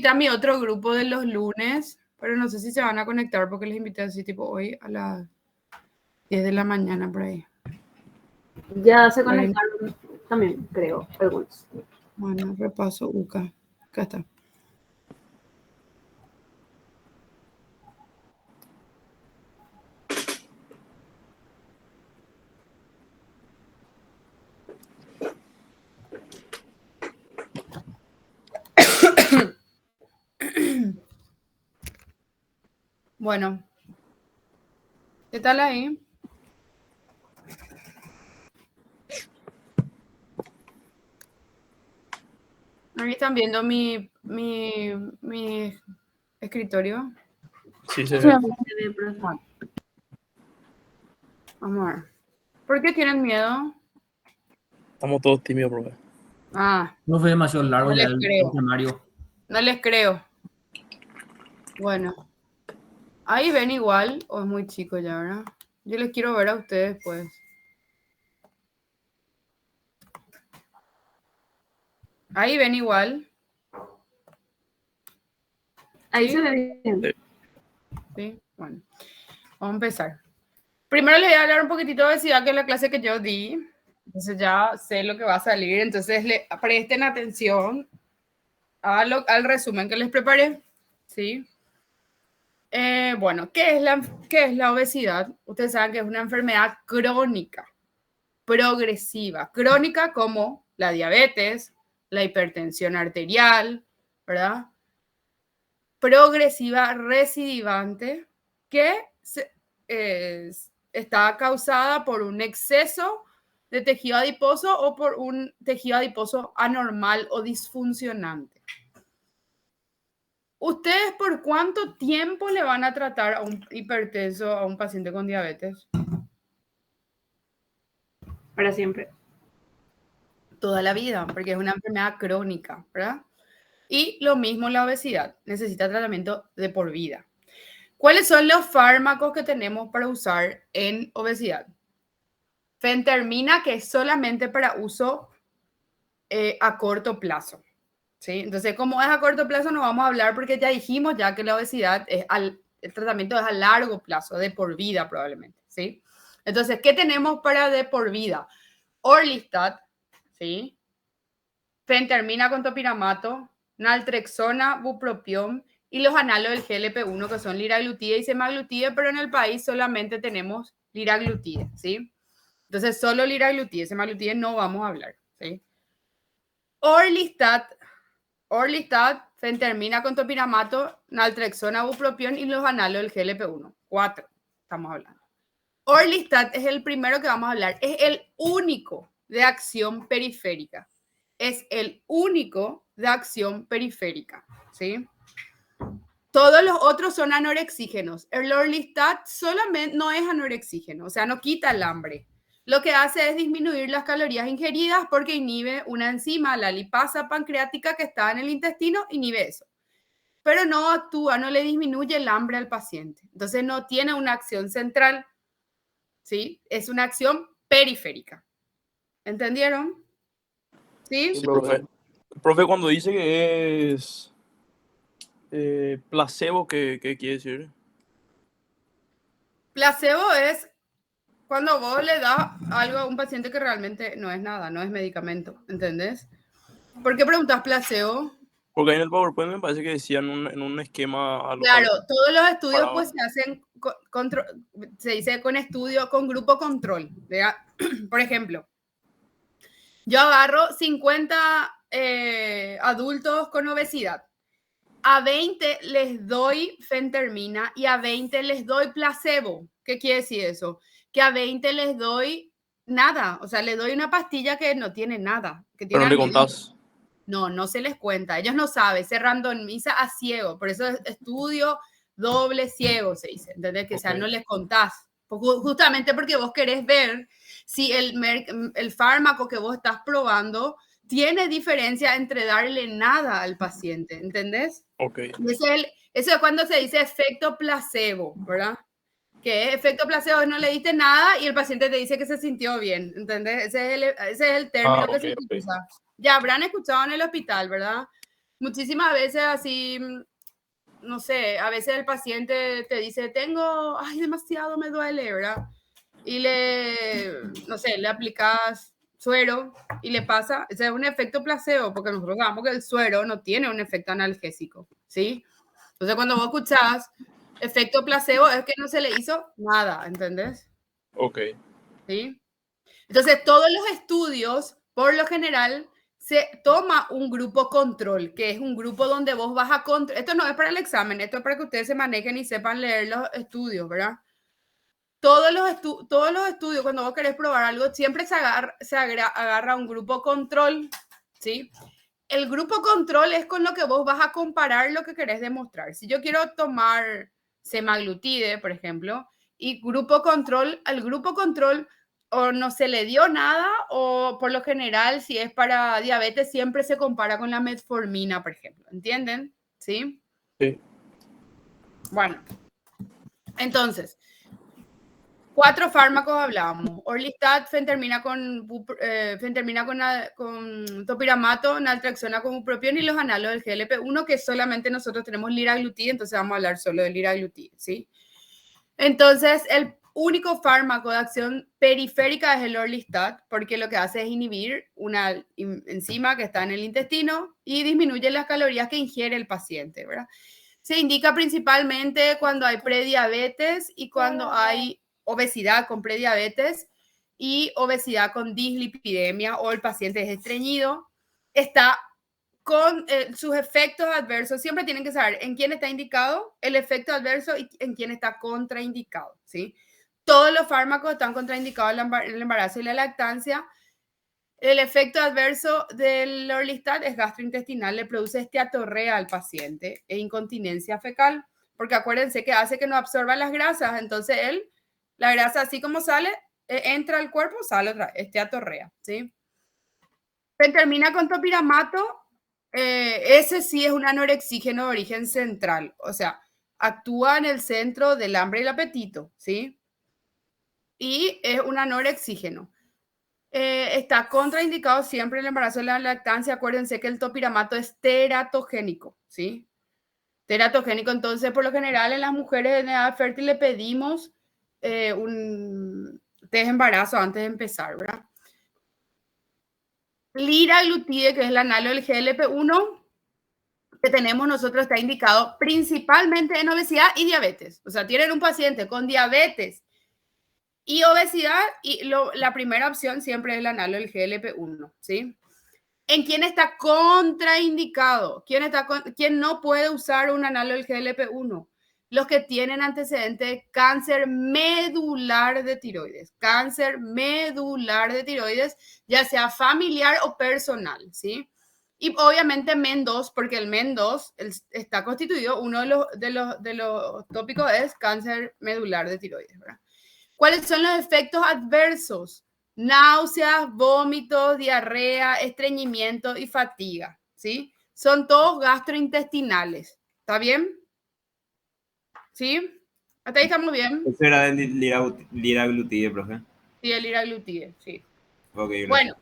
a mi otro grupo de los lunes, pero no sé si se van a conectar porque les invité así tipo hoy a las 10 de la mañana por ahí. Ya se conectaron también, creo, algunos. Bueno, repaso UCA. Acá está. Bueno, ¿qué tal ahí? Ahí están viendo mi escritorio. Sí, se ve. Vamos a ver. ¿Por qué tienen miedo? Estamos todos tímidos, profe. Ah, No fue demasiado largo no ya les el creo. temario. No les creo. Bueno, ahí ven igual, o es muy chico ya, ¿verdad? Yo les quiero ver a ustedes, pues. Ahí ven igual. Ahí ¿Sí? se ve bien. Sí, bueno. Vamos a empezar. Primero les voy a hablar un poquitito de obesidad, que es la clase que yo di. Entonces ya sé lo que va a salir. Entonces presten atención al resumen que les preparé. ¿Sí? Bueno, ¿qué es la obesidad? Ustedes saben que es una enfermedad crónica, progresiva. Crónica como la diabetes, la hipertensión arterial, ¿verdad? Progresiva, recidivante, que está causada por un exceso de tejido adiposo o por un tejido adiposo anormal o disfuncionante. ¿Ustedes por cuánto tiempo le van a tratar a un hipertenso, a un paciente con diabetes? Para siempre. Toda la vida, porque es una enfermedad crónica, ¿verdad? Y lo mismo la obesidad, necesita tratamiento de por vida. ¿Cuáles son los fármacos que tenemos para usar en obesidad? Fentermina, que es solamente para uso a corto plazo. ¿Sí? Entonces, como es a corto plazo, no vamos a hablar porque ya dijimos ya que la obesidad, el tratamiento es a largo plazo, de por vida probablemente. ¿Sí? Entonces, ¿qué tenemos para de por vida? Orlistat, ¿sí? Fentermina con topiramato, naltrexona, bupropión y los análogos del GLP-1 que son liraglutide y semaglutide, pero en el país solamente tenemos liraglutide, ¿sí? Entonces, solo liraglutide, semaglutide no vamos a hablar, ¿sí? Orlistat, fentermina con topiramato, naltrexona, bupropión y los análogos del GLP-1. 4 estamos hablando. Orlistat es el primero que vamos a hablar. Es el único de acción periférica. Es el único de acción periférica, ¿sí? Todos los otros son anorexígenos. El Orlistat solamente no es anorexígeno, o sea, no quita el hambre. Lo que hace es disminuir las calorías ingeridas porque inhibe una enzima, la lipasa pancreática que está en el intestino, inhibe eso. Pero no actúa, no le disminuye el hambre al paciente. Entonces no tiene una acción central, ¿sí? Es una acción periférica. ¿Entendieron? ¿Sí? Sí, profe. Profe, cuando dice que es placebo, ¿qué quiere decir? Placebo es cuando vos le das algo a un paciente que realmente no es nada, no es medicamento, ¿entendés? ¿Por qué preguntas placebo? Porque ahí en el PowerPoint me parece que decían en un esquema algo. Claro, todos los estudios Para- pues se hacen, se dice con estudio, con grupo control. ¿Verdad? Por ejemplo, yo agarro 50 adultos con obesidad. A 20 les doy fentermina y a 20 les doy placebo. ¿Qué quiere decir eso? Que a 20 les doy nada. O sea, les doy una pastilla que no tiene nada. Que Pero tiene no le almidón. contás. No se les cuenta. Ellos no saben. Se randomiza a ciego. Por eso es estudio doble ciego, se dice. ¿Entendés? Que, o sea, no les contás. Justamente porque vos querés ver si el fármaco que vos estás probando tiene diferencia entre darle nada al paciente. ¿Entendés? Ok. Eso es cuando se dice efecto placebo, ¿verdad? Que efecto placebo no le diste nada y el paciente te dice que se sintió bien, ¿entendés? Ese es el término que se utiliza. Ya habrán escuchado en el hospital, ¿verdad? muchísimas veces así, no sé, a veces el paciente te dice, ay, demasiado me duele, ¿verdad? Y no sé, le aplicas suero y le pasa, ese es un efecto placebo, porque nosotros sabemos que el suero no tiene un efecto analgésico, ¿sí? Entonces, cuando vos escuchás efecto placebo, es que no se le hizo nada, ¿entendés? Ok. ¿Sí? Entonces, todos los estudios, por lo general, se toma un grupo control, que es un grupo donde vos vas a controlar. Esto no es para el examen, esto es para que ustedes se manejen y sepan leer los estudios, ¿verdad? Todos los estudios, cuando vos querés probar algo, siempre agarra un grupo control, ¿sí? El grupo control es con lo que vos vas a comparar lo que querés demostrar. Si yo quiero tomar semaglutide, por ejemplo, y al grupo control o no se le dio nada, o por lo general, si es para diabetes, siempre se compara con la metformina, por ejemplo. ¿Entienden? ¿Sí? Sí. Bueno, entonces, 4 fármacos hablábamos. Orlistat, fentermina con topiramato, naltrexona con bupropión y los análogos del GLP-1, que solamente nosotros tenemos liraglutide, entonces vamos a hablar solo de liraglutide, ¿sí? Entonces, el único fármaco de acción periférica es el Orlistat, porque lo que hace es inhibir una enzima que está en el intestino y disminuye las calorías que ingiere el paciente, ¿verdad? Se indica principalmente cuando hay prediabetes y cuando hay obesidad con prediabetes y obesidad con dislipidemia o el paciente es estreñido. Está con sus efectos adversos. Siempre tienen que saber en quién está indicado el efecto adverso y en quién está contraindicado, ¿sí? Todos los fármacos están contraindicados en el embarazo y la lactancia. El efecto adverso del Orlistat es gastrointestinal, le produce esteatorrea al paciente e incontinencia fecal, porque acuérdense que hace que no absorba las grasas, entonces la grasa así como sale, entra al cuerpo, sale otra, esteatorrea, ¿sí? Termina con topiramato, ese sí es un anorexígeno de origen central, o sea, actúa en el centro del hambre y el apetito, ¿sí? Y es un anorexígeno. Está contraindicado siempre el embarazo y la lactancia. Acuérdense que el topiramato es teratogénico, ¿sí? Teratogénico, entonces, por lo general, en las mujeres en edad fértil le pedimos un test de embarazo antes de empezar, ¿verdad? Liraglutide, que es el análogo del GLP-1 que tenemos nosotros, está indicado principalmente en obesidad y diabetes. O sea, tienen un paciente con diabetes y obesidad y la primera opción siempre es el análogo del GLP-1, ¿sí? ¿En quién está contraindicado? ¿Quién no puede usar un análogo del GLP-1? Los que tienen antecedente de cáncer medular de tiroides. Cáncer medular de tiroides, ya sea familiar o personal, ¿sí? Y obviamente MEN2, porque el MEN2 está constituido, uno de los tópicos es cáncer medular de tiroides, ¿verdad? ¿Cuáles son los efectos adversos? Náuseas, vómitos, diarrea, estreñimiento y fatiga, ¿sí? Son todos gastrointestinales. ¿Está bien? ¿Sí? Hasta ahí estamos bien. Eso era del liraglutide, profe. Sí, el liraglutide, sí. Ok, gracias. Bueno,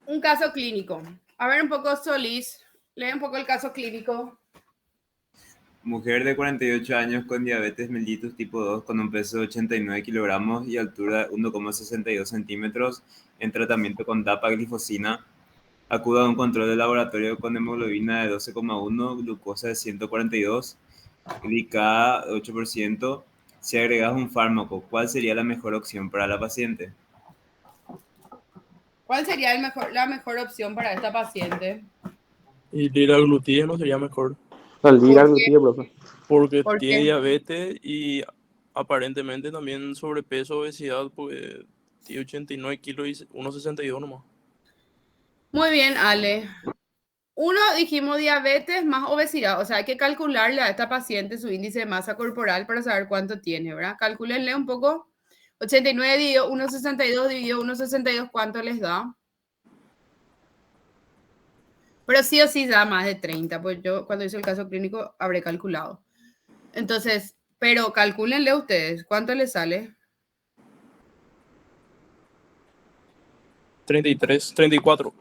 un caso clínico. A ver un poco, Solís. Lee un poco el caso clínico. Mujer de 48 años con diabetes mellitus tipo 2 con un peso de 89 kilogramos y altura de 1,62 centímetros en tratamiento con dapaglifosina. Acude a un control de laboratorio con hemoglobina de 12,1, glucosa de 142, glicada de 8%. Si agregas un fármaco, ¿cuál sería la mejor opción para la paciente? ¿Cuál sería la mejor opción para esta paciente? Y liraglutide no sería mejor, El ¿Por qué? liraglutide, profe. porque ¿Por tiene qué? diabetes y aparentemente también sobrepeso, obesidad, porque tiene 89 kilos y 1,62 nomás. Muy bien, Ale. Uno, dijimos diabetes más obesidad, o sea, hay que calcularle a esta paciente su índice de masa corporal para saber cuánto tiene, ¿verdad? Calcúlenle un poco. 89 dividido 1,62 dividido 1,62, ¿cuánto les da? Pero sí o sí da más de 30, pues yo cuando hice el caso clínico habré calculado. Entonces, pero calcúlenle ustedes, ¿cuánto les sale? 33, 34.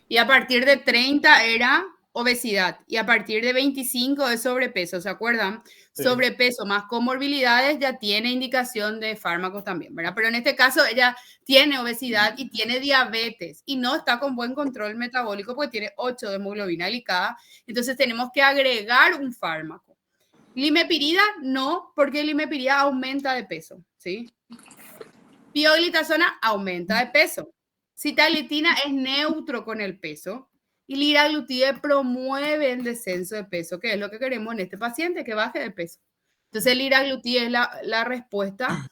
Y a partir de 30 era obesidad. Y a partir de 25 es sobrepeso, ¿se acuerdan? Sí. Sobrepeso más comorbilidades ya tiene indicación de fármacos también, ¿verdad? Pero en este caso ella tiene obesidad y tiene diabetes y no está con buen control metabólico porque tiene 8 de hemoglobina glicada. Entonces tenemos que agregar un fármaco. Limepirida no, porque limepirida aumenta de peso, ¿sí? Pioglitazona aumenta de peso. Sitaglitina es neutro con el peso y liraglutide promueve el descenso de peso, que es lo que queremos en este paciente, que baje de peso. Entonces, el liraglutide es la respuesta.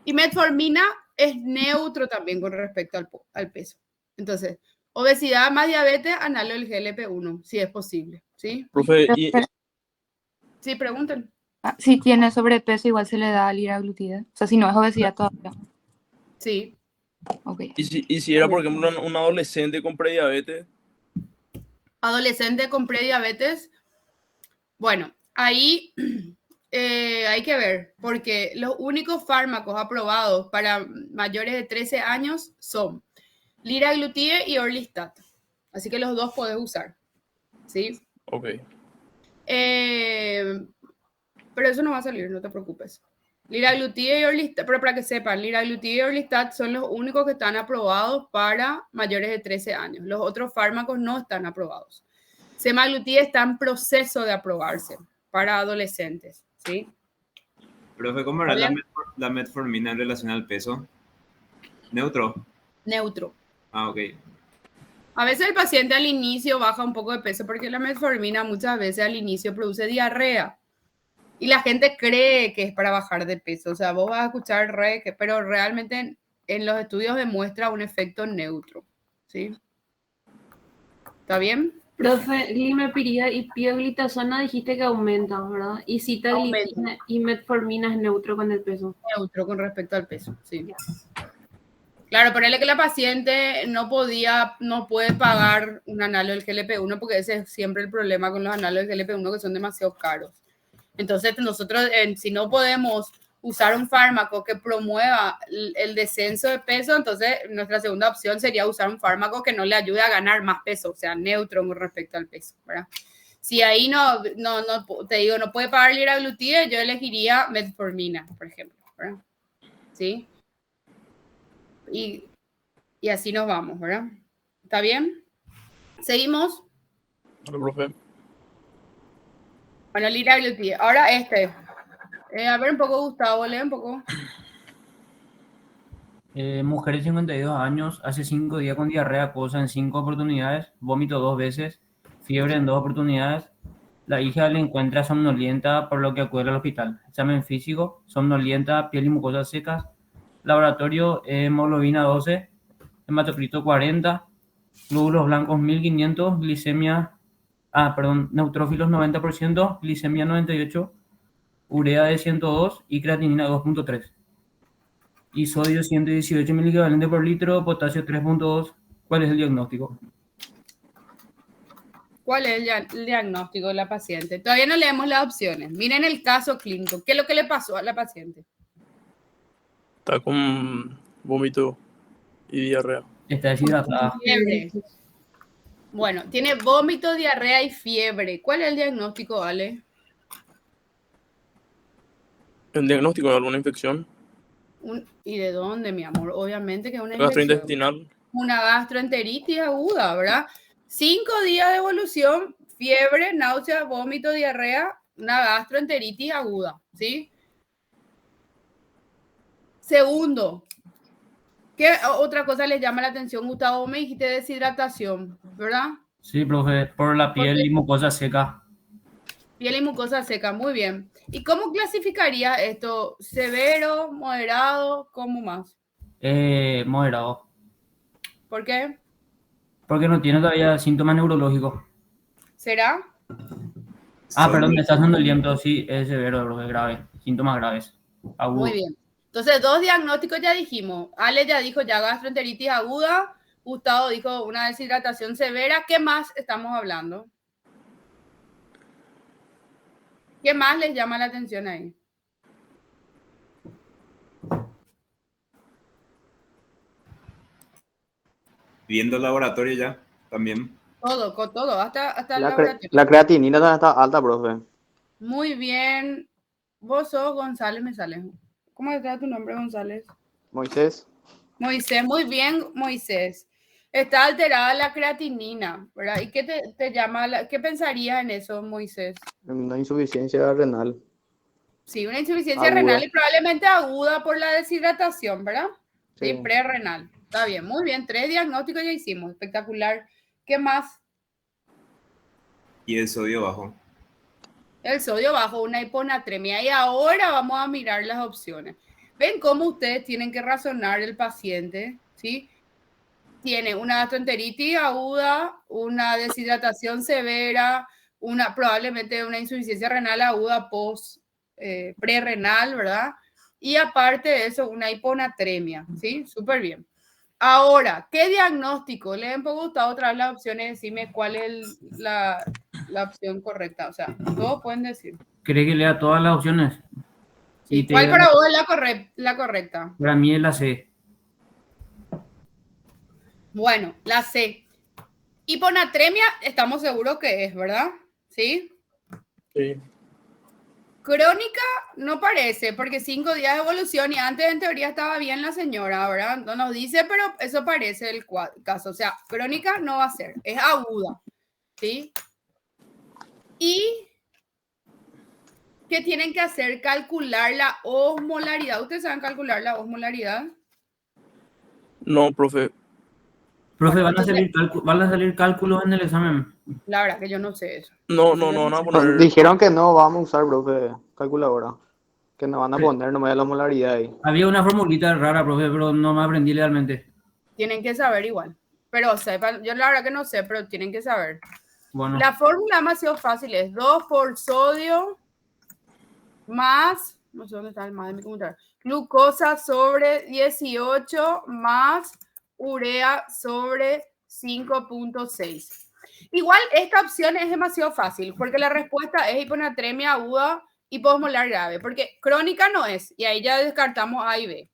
Y metformina es neutro también con respecto al peso. Entonces, obesidad más diabetes, análogo del GLP-1, si es posible. ¿Sí? Profe, y Sí, pregunten. Si tiene sobrepeso, igual se le da liraglutide. O sea, si no es obesidad todavía. Sí. Ok. y si era, por ejemplo, un adolescente con prediabetes, Adolescente con prediabetes, bueno, ahí hay que ver, porque los únicos fármacos aprobados para mayores de 13 años son liraglutide y orlistat. Así que los dos podés usar, ¿sí? ok. Pero eso no va a salir, no te preocupes. Liraglutide y orlistat, pero para que sepan, liraglutide y orlistat son los únicos que están aprobados para mayores de 13 años. Los otros fármacos no están aprobados. Semaglutide está en proceso de aprobarse para adolescentes, ¿sí? Profe, ¿cómo era la metformina en relación al peso? ¿Neutro? Neutro. Ah, ok. A veces el paciente al inicio baja un poco de peso porque la metformina muchas veces al inicio produce diarrea. Y la gente cree que es para bajar de peso. O sea, vos vas a escuchar pero realmente en los estudios demuestra un efecto neutro, ¿sí? ¿Está bien? Profe, limepirida y pioglitazona dijiste que aumentan, ¿verdad? Y sitaglitina y metformina es neutro con el peso. Neutro con respecto al peso, sí. Claro, ponerle que la paciente no puede pagar un análogo del GLP-1 porque ese es siempre el problema con los análogos del GLP-1 que son demasiado caros. Entonces nosotros, si no podemos usar un fármaco que promueva el descenso de peso, entonces nuestra segunda opción sería usar un fármaco que no le ayude a ganar más peso, o sea, neutro con respecto al peso, ¿verdad? Si ahí no te digo, no puede pagar liraglutide, yo elegiría metformina, por ejemplo, ¿verdad? ¿Sí? Y así nos vamos, ¿verdad? ¿Está bien? ¿Seguimos? Hola, profe. Bueno, liraglutide. Ahora a ver un poco, Gustavo, lee un poco. Mujer de 52 años, hace 5 días con diarrea acuosa en 5 oportunidades, vómito 2 veces, fiebre en 2 oportunidades. La hija le encuentra somnolienta, por lo que acude al hospital. Examen físico, somnolienta, piel y mucosas secas. Laboratorio, hemoglobina 12, hematocrito 40, glóbulos blancos 1500, neutrófilos 90%, glicemia 98, urea de 102 y creatinina 2.3. Y sodio 118 miliequivalente por litro, potasio 3.2. ¿Cuál es el diagnóstico? ¿Cuál es el diagnóstico de la paciente? Todavía no leemos las opciones. Miren el caso clínico. ¿Qué es lo que le pasó a la paciente? Está con vómito y diarrea. Está deshidratada. Fiebre. Bueno, tiene vómito, diarrea y fiebre. ¿Cuál es el diagnóstico, Ale? ¿El diagnóstico de alguna infección? ¿Y de dónde, mi amor? Obviamente que es una infección. Gastrointestinal. Una gastroenteritis aguda, ¿verdad? 5 días de evolución, fiebre, náusea, vómito, diarrea, una gastroenteritis aguda, ¿sí? Segundo, ¿qué otra cosa les llama la atención, Gustavo? Me dijiste deshidratación, ¿verdad? Sí, profe, por la piel y mucosa seca. Piel y mucosa seca, muy bien. ¿Y cómo clasificaría esto? ¿Severo, moderado, cómo más? Moderado. ¿Por qué? Porque no tiene todavía síntomas neurológicos. ¿Será? Perdón, me está haciendo el viento, sí, es severo, profe, grave. Síntomas graves. Agudo. Muy bien. Entonces, 2 diagnósticos ya dijimos. Ale ya dijo ya gastroenteritis aguda. Gustavo dijo una deshidratación severa. ¿Qué más estamos hablando? ¿Qué más les llama la atención ahí? Viendo el laboratorio ya, también. Todo, con todo, hasta el La, laboratorio. la creatinina también está alta, profe. Muy bien. Vos sos González, me sale. ¿Cómo está tu nombre, González? Moisés, Moisés, muy bien, Moisés. Está alterada la creatinina, ¿verdad? ¿Y qué te llama? ¿Qué pensarías en eso, Moisés? una insuficiencia renal. Sí, una insuficiencia Aguda. renal y probablemente aguda por la deshidratación, ¿verdad? Sí, Sí. prerrenal. Está bien, muy bien. 3 diagnósticos ya hicimos. Espectacular. ¿Qué más? Y el sodio bajo. El sodio bajo, una hiponatremia. Y ahora vamos a mirar las opciones. ¿Ven cómo ustedes tienen que razonar el paciente? ¿Sí? Tiene una gastroenteritis aguda, una deshidratación severa, probablemente una insuficiencia renal aguda prerrenal, ¿verdad? Y aparte de eso, una hiponatremia, ¿sí? Súper bien. Ahora, ¿qué diagnóstico? Le han gustado otra vez las opciones, decime cuál es la opción correcta. O sea, todos pueden decir. ¿Cree que lea todas las opciones? Sí, Y te ¿cuál diga- para vos es la correcta? Para mí es la C. Bueno, la C. Hiponatremia, estamos seguros que es, ¿verdad? ¿Sí? Sí. Crónica no parece, porque 5 días de evolución y antes en teoría estaba bien la señora, ¿verdad? No nos dice, pero eso parece el caso. O sea, crónica no va a ser, es aguda, ¿sí? Y ¿qué tienen que hacer? Calcular la osmolaridad. ¿Ustedes saben calcular la osmolaridad? No, profe. Profe, Bueno, entonces, van a salir cálculos en el examen. la verdad que yo no sé eso. No, Eso yo no van a sé. poner. Dijeron que no vamos a usar, profe, calculadora. Que nos van a poner nomás la molaridad ahí. Había una formulita rara, profe, pero no me aprendí legalmente. Tienen que saber igual. Pero sepan, yo la verdad que no sé, pero tienen que saber. Bueno, La fórmula demasiado fácil es 2 por sodio más, no sé dónde está el más de mi computadora, glucosa sobre 18 más urea sobre 5.6. Igual esta opción es demasiado fácil porque la respuesta es hiponatremia aguda y posmolar grave, porque crónica no es, y ahí ya descartamos A y B.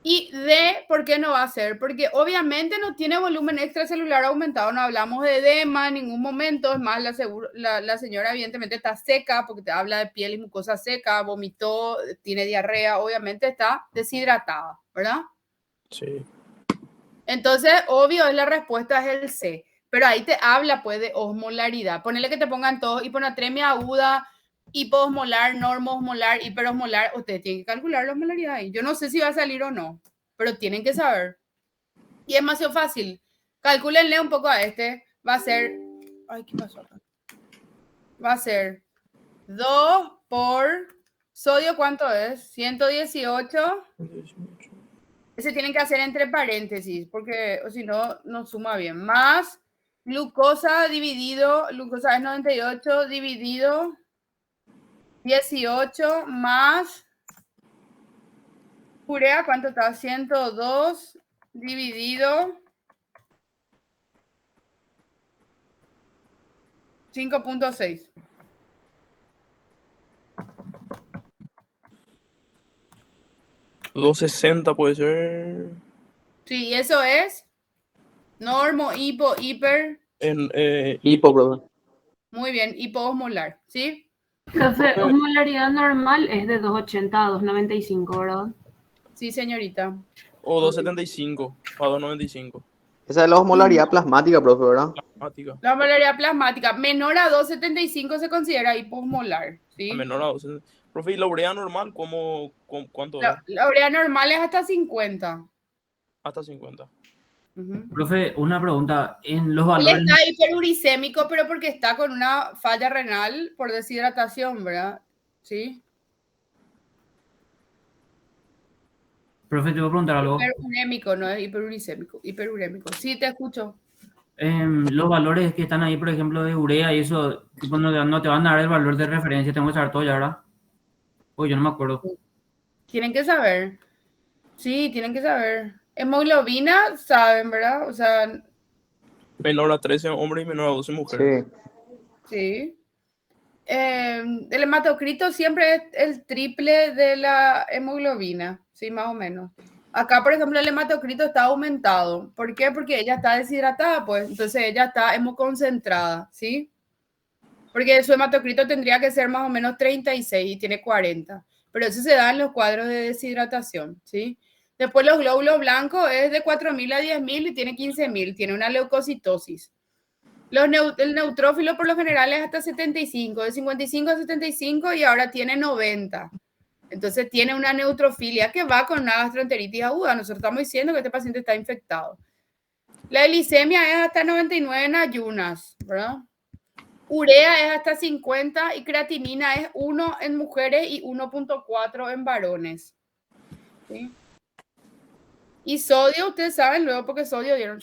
Y D, ¿por qué no va a ser? Porque obviamente no tiene volumen extracelular aumentado, no hablamos de edema en ningún momento, es más, la señora evidentemente está seca porque te habla de piel y mucosa seca, vomitó, tiene diarrea, obviamente está deshidratada, ¿verdad? Sí. Entonces, obvio, la respuesta es el C, pero ahí te habla pues de osmolaridad. Ponele que te pongan todos hiponatremia aguda, hiposmolar, normosmolar, hiperosmolar. Ustedes tienen que calcular la osmolaridad ahí. Yo no sé si va a salir o no, pero tienen que saber. Y es demasiado fácil. Calcúlenle un poco a este. Va a ser... Ay, ¿qué pasó acá? Va a ser 2 por... ¿Sodio cuánto es? 118. Ese tienen que hacer entre paréntesis, porque o si no, no suma bien. Más glucosa dividido, glucosa es 98 dividido 18 más urea, ¿cuánto está? 102 dividido 5.6. $2.60 puede ser. Sí, eso es normo, hipo, hiper. Hipo, profe. Muy bien, hipoosmolar, ¿sí? Profe, osmolaridad normal es de 280 a 295, ¿verdad? Sí, señorita. O 2.75 a 2.95. Esa es la osmolaridad plasmática, profe, ¿verdad? Plasmática. La osmolaridad plasmática menor a 275 se considera hiposmolar, ¿sí? A menor a 2. Profe, ¿y la urea normal cuánto es? La urea normal es hasta 50. Hasta 50. profe, una pregunta. En los Él valores, está hiperuricémico, pero porque está con una falla renal por deshidratación, ¿verdad? Sí. profe, te voy a preguntar algo. Hiperurémico, no es hiperuricémico, hiperurémico. Sí, te escucho. Los valores que están ahí, por ejemplo, de urea y eso, tipo, no te van a dar el valor de referencia, tengo que saber todo ya, ¿verdad? Pues yo no me acuerdo. Tienen que saber. Sí, tienen que saber. Hemoglobina, saben, ¿verdad? O sea, Menor a 13 hombres y menor a 12 mujeres. Sí. sí. El hematocrito siempre es el triple de la hemoglobina, sí, más o menos. Acá, por ejemplo, el hematocrito está aumentado. ¿Por qué? Porque ella está deshidratada, pues. Entonces ella está hemoconcentrada, ¿sí? Porque su hematocrito tendría que ser más o menos 36 y tiene 40. Pero eso se da en los cuadros de deshidratación, ¿sí? Después los glóbulos blancos es de 4.000 a 10.000 y tiene 15.000. Tiene una leucocitosis. El neutrófilo por lo general es hasta 75, de 55 a 75 y ahora tiene 90. Entonces tiene una neutrofilia que va con una gastroenteritis aguda. Nosotros estamos diciendo que este paciente está infectado. La glicemia es hasta 99 en ayunas, ¿verdad? Urea es hasta 50 y creatinina es 1 en mujeres y 1.4 en varones. ¿Sí? Y sodio, ustedes saben luego porque sodio dieron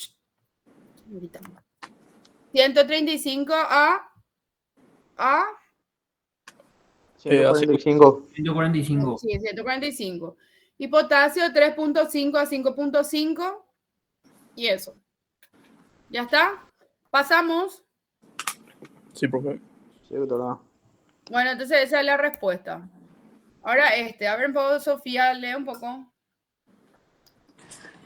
135 a 145. 145. sí, 145. Y potasio 3.5 a 5.5. Y eso. ¿Ya está? Pasamos. Sí, profe. Sí, doctora. Bueno, entonces esa es la respuesta. Ahora a ver un poco, Sofía, lee un poco.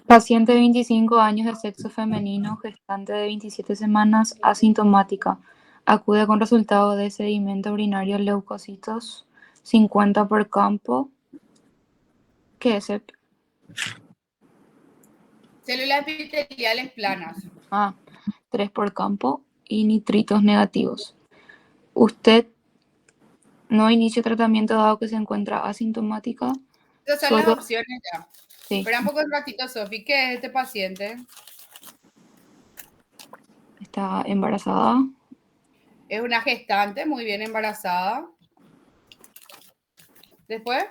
Paciente de 25 años de sexo femenino, gestante de 27 semanas, asintomática. Acude con resultado de sedimento urinario leucocitos 50 por campo. ¿Qué es? Células epiteliales planas. 3 por campo y nitritos negativos. Usted no inicia tratamiento dado que se encuentra asintomática. Esas son las opciones ya. Sí. Espera un poco un ratito, Sofi. ¿Qué es este paciente? Está embarazada. Es una gestante, muy bien embarazada. Después,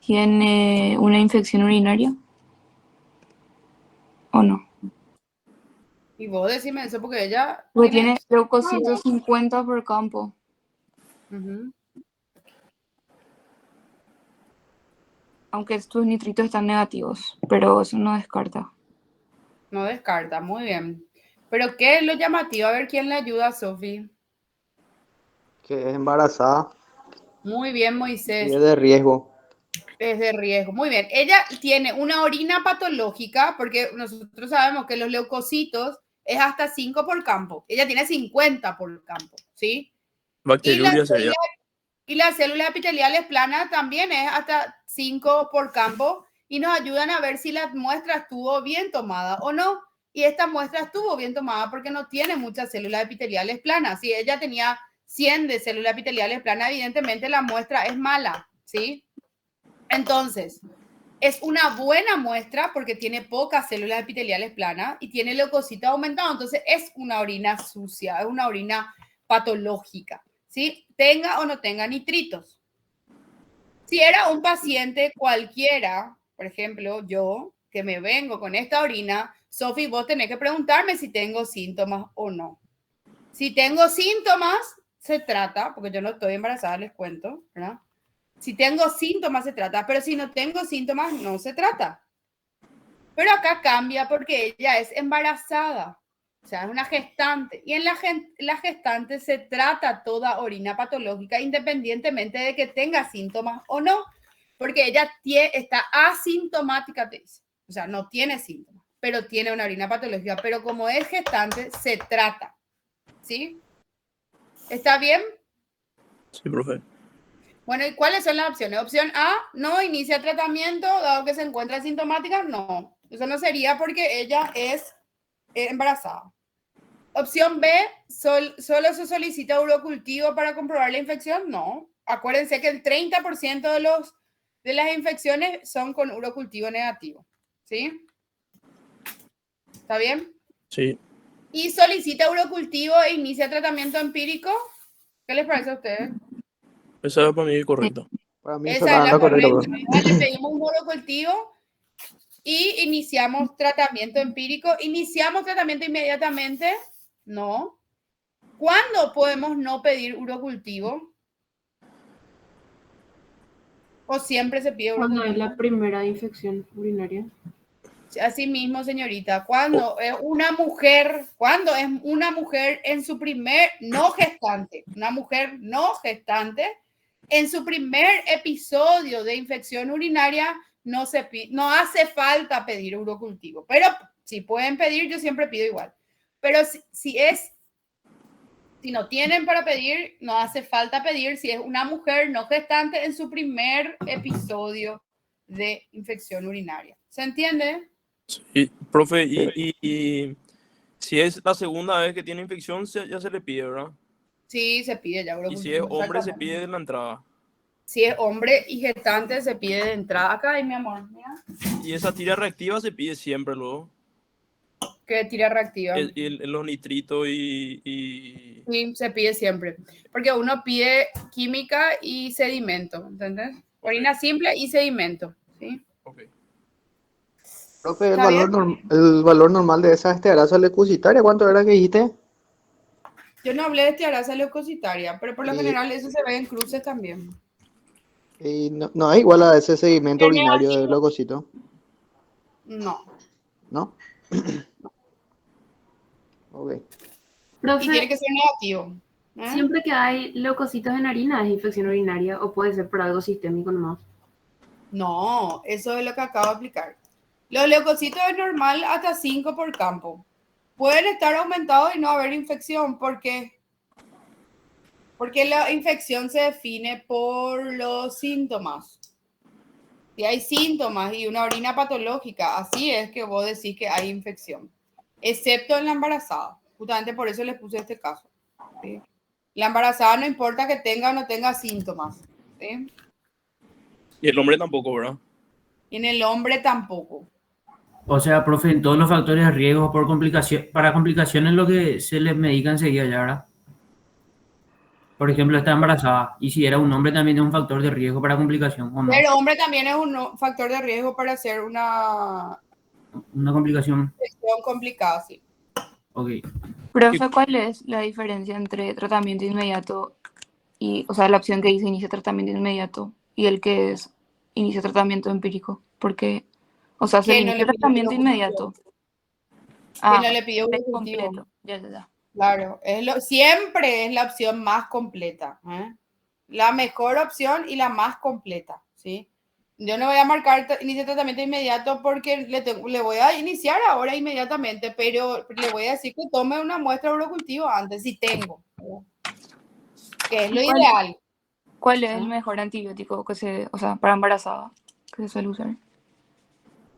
¿Tiene una infección urinaria? ¿O no? y vos decime eso porque ella Pues tiene leucocitos 50 por campo. Ujú. Aunque estos nitritos están negativos, pero eso no descarta. No descarta, muy bien. Pero ¿qué es lo llamativo? A ver quién le ayuda a Sofi. Que es embarazada Muy bien, y Moisés. es de riesgo. Es de riesgo. Muy bien. Ella tiene una orina patológica porque nosotros sabemos que los leucocitos es hasta 5 por campo. Ella tiene 50 por campo, ¿sí? Bacteriuria sería. Y las células epiteliales planas también es hasta 5 por campo y nos ayudan a ver si la muestra estuvo bien tomada o no. Y esta muestra estuvo bien tomada porque no tiene muchas células epiteliales planas. Si ella tenía 100 de células epiteliales planas, evidentemente la muestra es mala, ¿sí? Entonces, es una buena muestra porque tiene pocas células epiteliales planas y tiene leucocitos aumentados. Entonces, es una orina sucia, es una orina patológica, ¿sí? Tenga o no tenga nitritos. Si era un paciente cualquiera, por ejemplo, yo, que me vengo con esta orina, Sofi, vos tenés que preguntarme si tengo síntomas o no. Si tengo síntomas, se trata, porque yo no estoy embarazada, les cuento, ¿verdad? Si tengo síntomas, se trata, pero si no tengo síntomas, no se trata. Pero acá cambia porque ella es embarazada, o sea, es una gestante. Y en la gestante se trata toda orina patológica independientemente de que tenga síntomas o no, porque ella está asintomática, te dice. O sea, no tiene síntomas, pero tiene una orina patológica. Pero como es gestante, se trata. ¿Sí? ¿Está bien? Sí, profe. Bueno, ¿y cuáles son las opciones? Opción A, no inicia tratamiento, dado que se encuentra asintomática. No, eso no sería porque ella es embarazada. Opción B, ¿solo se solicita urocultivo para comprobar la infección? No. Acuérdense que el 30% de las infecciones son con urocultivo negativo. ¿Sí? ¿Está bien? Sí. Y solicita urocultivo e inicia tratamiento empírico. ¿Qué les parece a ustedes? Esa es para mí correcta. Para mí Esa es la correcta. correcta. Le pedimos un urocultivo y iniciamos tratamiento empírico. ¿Iniciamos tratamiento inmediatamente? No. ¿Cuándo podemos no pedir urocultivo? ¿O siempre se pide Cuando urocultivo? es la primera infección urinaria. Así mismo, señorita. Cuando es una mujer en su primer, no gestante, una mujer no gestante, en su primer episodio de infección urinaria, no hace falta pedir urocultivo, pero si pueden pedir, yo siempre pido igual. Pero si no tienen para pedir, no hace falta pedir si es una mujer no gestante en su primer episodio de infección urinaria. ¿Se entiende? Sí, profe, y si es la segunda vez que tiene infección, ya se le pide, ¿verdad? Sí, se pide ya Y si es urocultivo. hombre, se Exactamente. pide en la entrada. Si es hombre y gestante, se pide de entrada. Acá hay mi amor, mira. Y esa tira reactiva se pide siempre luego. Que tira reactiva. Los nitritos y... Sí, se pide siempre. Porque uno pide química y sedimento, ¿entendés? Orina simple y sedimento, ¿sí? Ok. Profe, ¿Está bien? el valor normal de esa estearasa leucocitaria, ¿cuánto era que dijiste? Yo no hablé de estearasa leucocitaria, pero por lo Y, general eso se ve en cruces también. y no es igual a ese sedimento Es urinario de negativo. leucocito, No. ¿no? Ok. Y Profe, tiene que ser negativo. ¿eh? siempre que hay leucocitos en orina es infección urinaria o puede ser por algo sistémico nomás. No, eso es lo que acabo de explicar. Los leucocitos es normal hasta 5 por campo. Pueden estar aumentados y no haber infección. ¿Por qué? Porque la infección se define por los síntomas. Si hay síntomas y una orina patológica, así es que vos decís que hay infección. Excepto en la embarazada. Justamente por eso les puse este caso. ¿sí? La embarazada no importa que tenga o no tenga síntomas. ¿sí? Y el hombre tampoco, ¿verdad? Y en el hombre tampoco. O sea, profe, en todos los factores de riesgo por para complicaciones lo que se les medica enseguida ya, ¿verdad? Por ejemplo, está embarazada. Y si era un hombre también es un factor de riesgo para complicación, ¿o no? Pero hombre también es un factor de riesgo para hacer una Una complicación. infección complicada, sí. Ok. Profe, ¿cuál es la diferencia entre tratamiento inmediato y, o sea, la opción que dice inicia tratamiento inmediato y el que es inicia tratamiento empírico? Porque, o sea, se Que le no inicia le pide tratamiento urocultivo. inmediato. Que no le pide Es urocultivo. completo. Ya. Claro, siempre es la opción más completa. ¿eh? La mejor opción y la más completa, ¿sí? Yo no voy a marcar inicio de tratamiento inmediato porque le voy a iniciar ahora inmediatamente, pero le voy a decir que tome una muestra de urocultivo antes, si tengo, ¿verdad? Que es lo ideal. ¿Cuál es el mejor antibiótico o sea, para embarazada que se suele usar?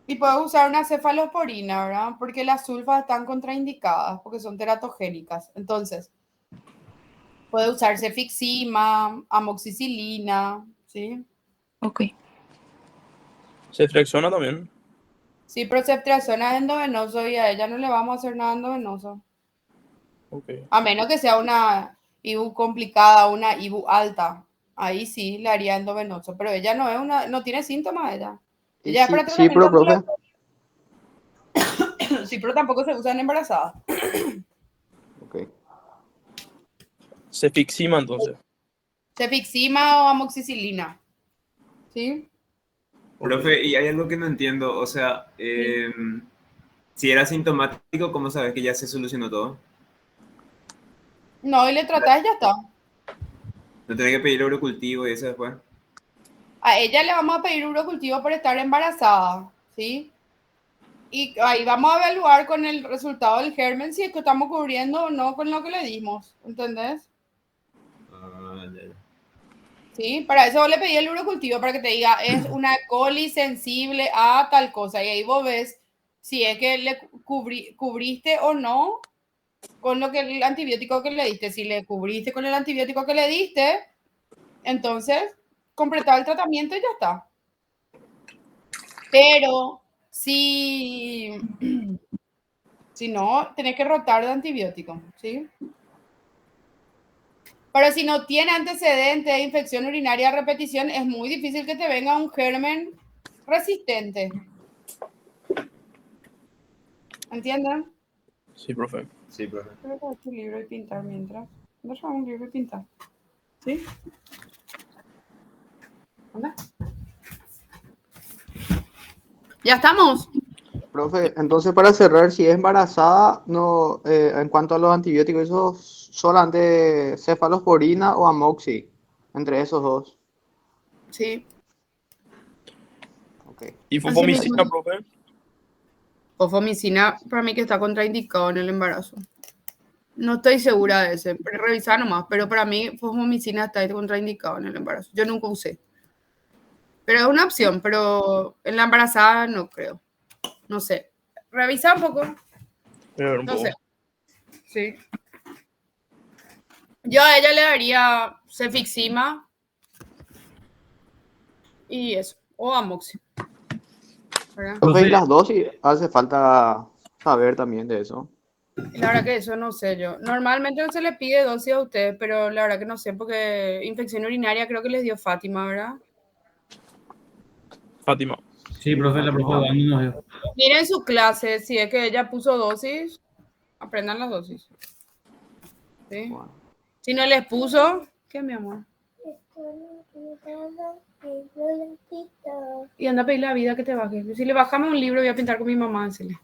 Y puedes usar una cefalosporina, ¿verdad? Porque las sulfas están contraindicadas, porque son teratogénicas. Entonces, puede usar cefixima, amoxicilina, ¿sí? Ok. Ceftriaxona también. Sí, pero ceftriaxona es endovenoso y a ella no le vamos a hacer nada endovenoso. Ok. A menos que sea una IBU complicada, una IBU alta. Ahí sí le haría endovenoso. Pero ella no tiene síntomas, ella. Y Ella es para sí, tratamiento pero profe, ambulatorio. Sí, pero tampoco se usa en embarazadas. ok. Cefixima, entonces. Cefixima o amoxicilina. ¿Sí? Profe, y hay algo que no entiendo, o sea, si era sintomático, ¿cómo sabes que ya se solucionó todo? No, y le tratás y ya está. No tenés que pedir urocultivo y eso después. A ella le vamos a pedir urocultivo por estar embarazada, ¿sí? Y ahí vamos a evaluar con el resultado del germen si es que estamos cubriendo o no con lo que le dimos, ¿entendés? Ya. Sí, para eso le pedí el urocultivo para que te diga, es una coli sensible a tal cosa. Y ahí vos ves si es que le cubriste o no con lo que el antibiótico que le diste. Si le cubriste con el antibiótico que le diste, entonces completar el tratamiento y ya está. Pero si no, tenés que rotar de antibiótico, ¿sí? Pero si no tiene antecedente de infección urinaria a repetición, es muy difícil que te venga un germen resistente. ¿Entienden? Sí, profe. Sí, profe. Voy a coger tu libro y pintar mientras. Deja un libro y pintar. ¿Sí? ¿Anda? ¿Ya estamos? Profe, entonces para cerrar, si es embarazada, no, en cuanto a los antibióticos, eso solamente cefalosporina o amoxi, entre esos dos. Sí. Ok. ¿Y Así fofomicina, mismo. profe? Fofomicina, para mí que está contraindicado en el embarazo. No estoy segura de ese, pero revisar nomás. Pero para mí, fofomicina está contraindicado en el embarazo. Yo nunca usé. Pero es una opción, pero en la embarazada no creo. No sé. Revisa un poco. Voy a ver un No poco. sé. Sí. Yo a ella le daría cefixima y eso. O amoxi. ¿Verdad? Profe, y Profe, las dosis hace falta saber también de eso. Y la verdad que eso no sé yo. Normalmente no se le pide dosis a ustedes, pero la verdad que no sé, porque infección urinaria creo que les dio Fátima, ¿verdad? Fátima. sí, profe, la profe Fátima. Dani nos dio. Miren su clase, si es que ella puso dosis, aprendan las dosis. ¿Sí? Bueno. Si no les puso, ¿qué, mi amor? Y anda a pedirle a Vida que te baje. Si le bajamos un libro, voy a pintar con mi mamá, decirle.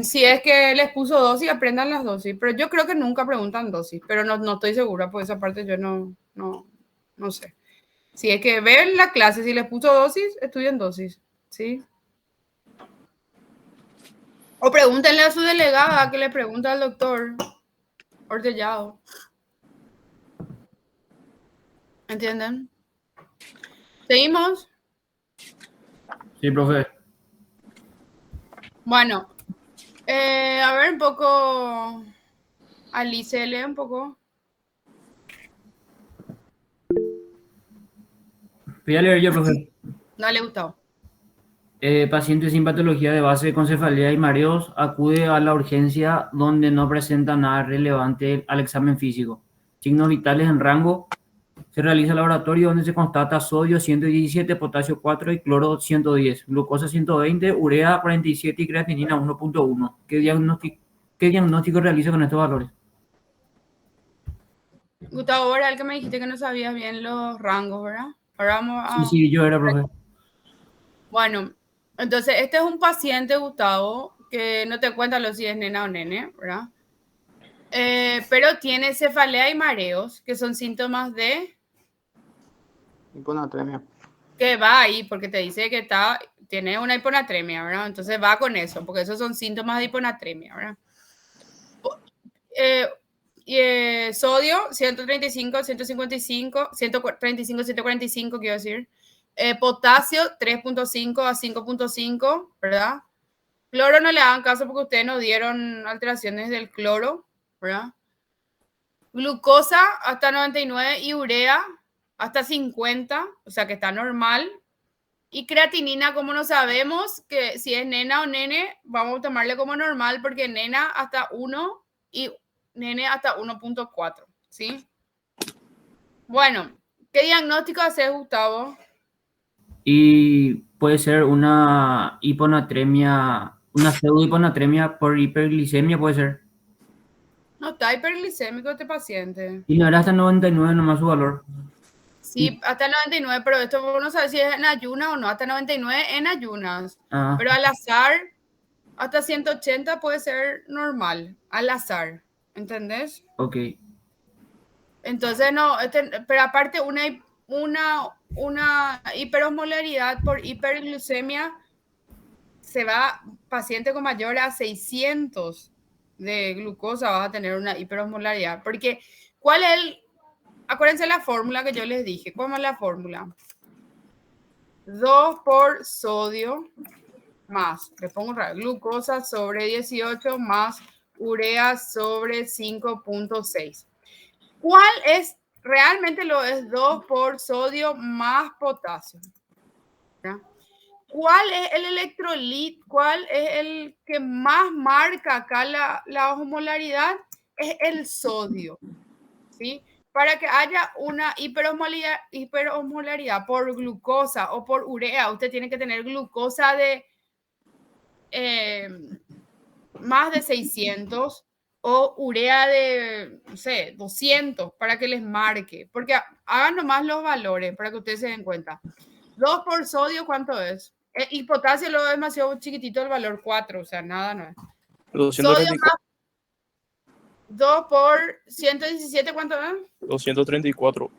Si es que les puso dosis, aprendan las dosis. Pero yo creo que nunca preguntan dosis, pero no estoy segura, por esa parte yo no sé. Si es que ven la clase, si les puso dosis, estudien dosis, ¿sí? O pregúntenle a su delegada que le pregunta al doctor Ortellado. ¿Entienden? ¿Seguimos? Sí, profe. Bueno, a ver un poco. Alice, lee un poco. Voy a leer yo, profe. Dale, Gustavo. Paciente sin patología de base con cefalea y mareos acude a la urgencia donde no presenta nada relevante al examen físico. Signos vitales en rango. Se realiza el laboratorio donde se constata sodio 117, potasio 4 y cloro 110, glucosa 120, urea 47 y creatinina 1.1. ¿Qué diagnóstico realiza con estos valores? Gustavo, ahora el que me dijiste que no sabías bien los rangos, ¿verdad? Ahora vamos Sí, a... sí, yo era, profe. Bueno, entonces este es un paciente, Gustavo, que no te cuenta si es nena o nene, ¿verdad? Pero tiene cefalea y mareos, que son síntomas de... Hiponatremia. Que va ahí, porque te dice que tiene una hiponatremia, ¿verdad? Entonces va con eso, porque esos son síntomas de hiponatremia, ¿verdad? Sodio, 135, 155, 135, 145, quiero decir. Potasio, 3.5 a 5.5, ¿verdad? Cloro no le hagan caso porque ustedes no dieron alteraciones del cloro, ¿verdad? Glucosa hasta 99 y urea hasta 50, o sea que está normal. Y creatinina, como no sabemos que si es nena o nene, vamos a tomarle como normal porque nena hasta 1 y nene hasta 1.4, ¿sí? Bueno, ¿qué diagnóstico haces, Gustavo? Y puede ser una hiponatremia, una pseudohiponatremia por hiperglicemia, puede ser. No está hiperglicémico este paciente. Y no era hasta 99 nomás su valor. Sí, hasta 99, pero esto no sabe si es en ayunas o no, hasta 99 en ayunas. Ah, Pero al azar, hasta 180 puede ser normal, al azar, ¿entendés? ok. Entonces, no, pero aparte una hiperosmolaridad por hiperglucemia se va, paciente con mayor a 600 de glucosa vas a tener una hiperosmolaridad. Porque, ¿cuál es acuérdense la fórmula que yo les dije? ¿Cómo es la fórmula? 2 por sodio más, le pongo glucosa sobre 18 más urea sobre 5.6. ¿Cuál es? Realmente lo es 2 por sodio más potasio. ¿Verdad? ¿Cuál es el electrolit? ¿Cuál es el que más marca acá la osmolaridad? Es el sodio, ¿sí? Para que haya una hiperosmolaridad por glucosa o por urea, usted tiene que tener glucosa de más de 600 o urea de, no sé, 200 para que les marque. Porque hagan nomás los valores para que ustedes se den cuenta. 2 por sodio, ¿cuánto es? Y potasio lo es demasiado chiquitito el valor 4, o sea, nada no es. Sodio 234. más 2 por 117, ¿cuánto es? 234.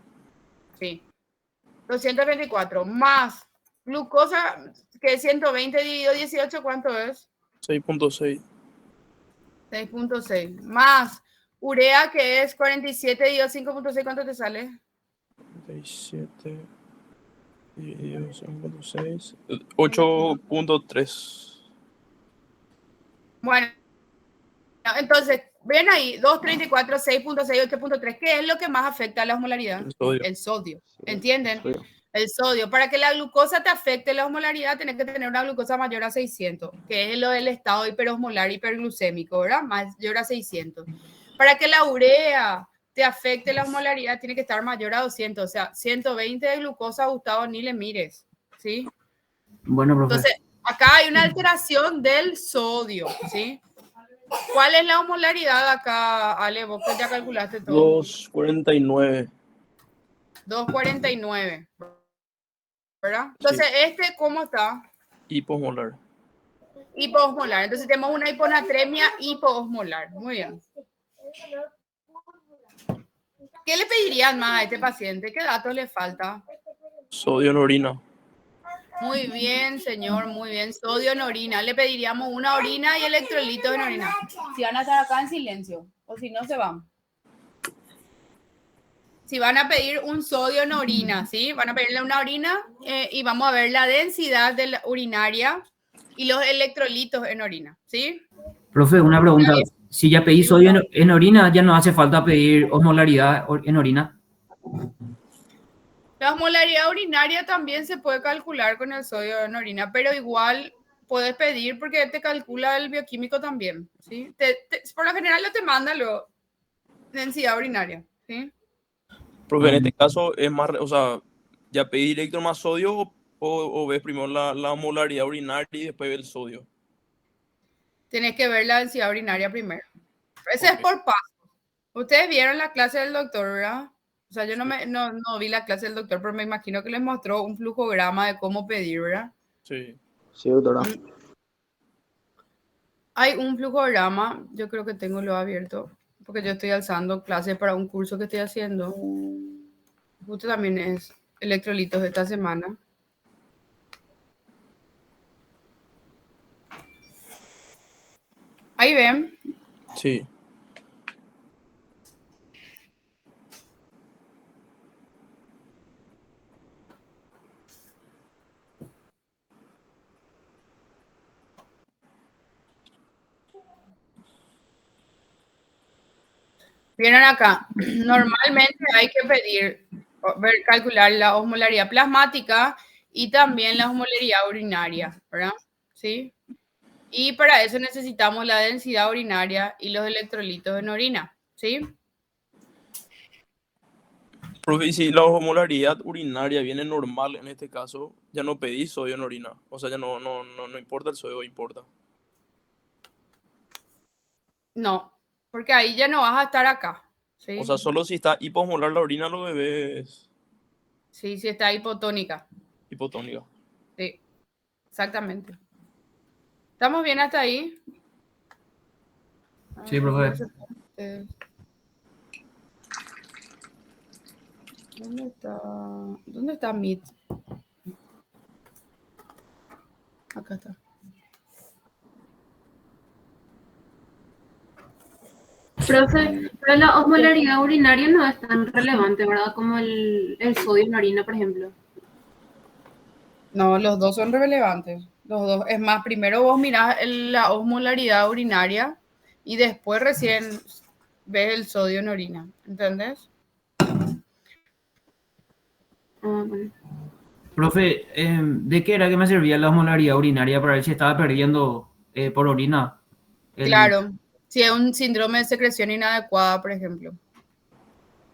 Sí. 224 más Glucosa, que es 120 dividido 18, ¿cuánto es? 6.6. 6.6. Más urea, que es 47 dividido 5.6, ¿cuánto te sale? 37 dividido 5.6. 8.3. Bueno, entonces, ven ahí, 234, 6.6, 8.3. ¿Qué es lo que más afecta a la osmolaridad? El sodio. El sodio. Sí, ¿Entienden? sí. El sodio. Para que la glucosa te afecte la osmolaridad, tienes que tener una glucosa mayor a 600, que es lo del estado hiperosmolar, hiperglucémico, ¿verdad? Mayor a 600. Para que la urea te afecte la osmolaridad, tiene que estar mayor a 200. O sea, 120 de glucosa, Gustavo, ni le mires. ¿Sí? Bueno, profe. Entonces, acá hay una alteración del sodio. ¿Sí? ¿Cuál es la osmolaridad acá, Ale? Vos que ya calculaste todo. 2.49. 2.49. ¿Verdad? Entonces, ¿este cómo está? Hiposmolar. Hipoosmolar. Entonces, tenemos una hiponatremia hipoosmolar. Muy bien. ¿Qué le pedirían más a este paciente? ¿Qué datos le falta? Sodio en orina. Muy bien, señor, muy bien. Sodio en orina. Le pediríamos una orina y electrolitos en orina. Si van a estar acá en silencio, o si no, se van. Si van a pedir un sodio en orina, ¿sí? Van a pedirle una orina y vamos a ver la densidad de la urinaria y los electrolitos en orina, ¿sí? Profe, una pregunta. Si ya pedí Sí, sodio en orina, ya no hace falta pedir osmolaridad en orina. La osmolaridad urinaria también se puede calcular con el sodio en orina, pero igual puedes pedir porque te calcula el bioquímico también, ¿sí? Por lo general no te manda la densidad urinaria, ¿sí? Profe, en este caso es más, o sea, ya pedí directo más sodio o ves primero la molaridad urinaria y después ves el sodio. Tienes que ver la densidad urinaria primero. Ese es Ok. por paso. Ustedes vieron la clase del doctor, ¿verdad? O sea, yo no vi la clase del doctor, pero me imagino que les mostró un flujograma de cómo pedir, ¿verdad? Sí. Sí, doctora. Hay un flujograma, yo creo que tengo lo abierto, porque yo estoy alzando clases para un curso que estoy haciendo. Justo también es electrolitos de esta semana. Ahí ven. Sí. Vieron acá. Normalmente hay que pedir, calcular la osmolaridad plasmática y también la osmolaridad urinaria, ¿verdad? ¿Sí? Y para eso necesitamos la densidad urinaria y los electrolitos en orina, ¿sí? Profe, y si la osmolaridad urinaria viene normal en este caso, ya no pedí sodio en orina. O sea, ya no importa el sodio, importa. No, porque ahí ya no vas a estar acá, ¿sí? O sea, solo si está hiposmolar la orina, lo bebés Sí, sí está hipotónica. hipotónica. Sí, exactamente. ¿Estamos bien hasta ahí? Sí, profe. ¿Dónde está? ¿Dónde está Meet? Acá está. Profe, pero la osmolaridad urinaria no es tan relevante, ¿verdad? Como el sodio en orina, por ejemplo. No, los dos son relevantes. Los dos. Es más, primero vos mirás la osmolaridad urinaria y después recién ves el sodio en orina. ¿Entendés? Bueno. Profe, ¿de qué era que me servía la osmolaridad urinaria para ver si estaba perdiendo por orina? Claro. Si es un síndrome de secreción inadecuada, por ejemplo.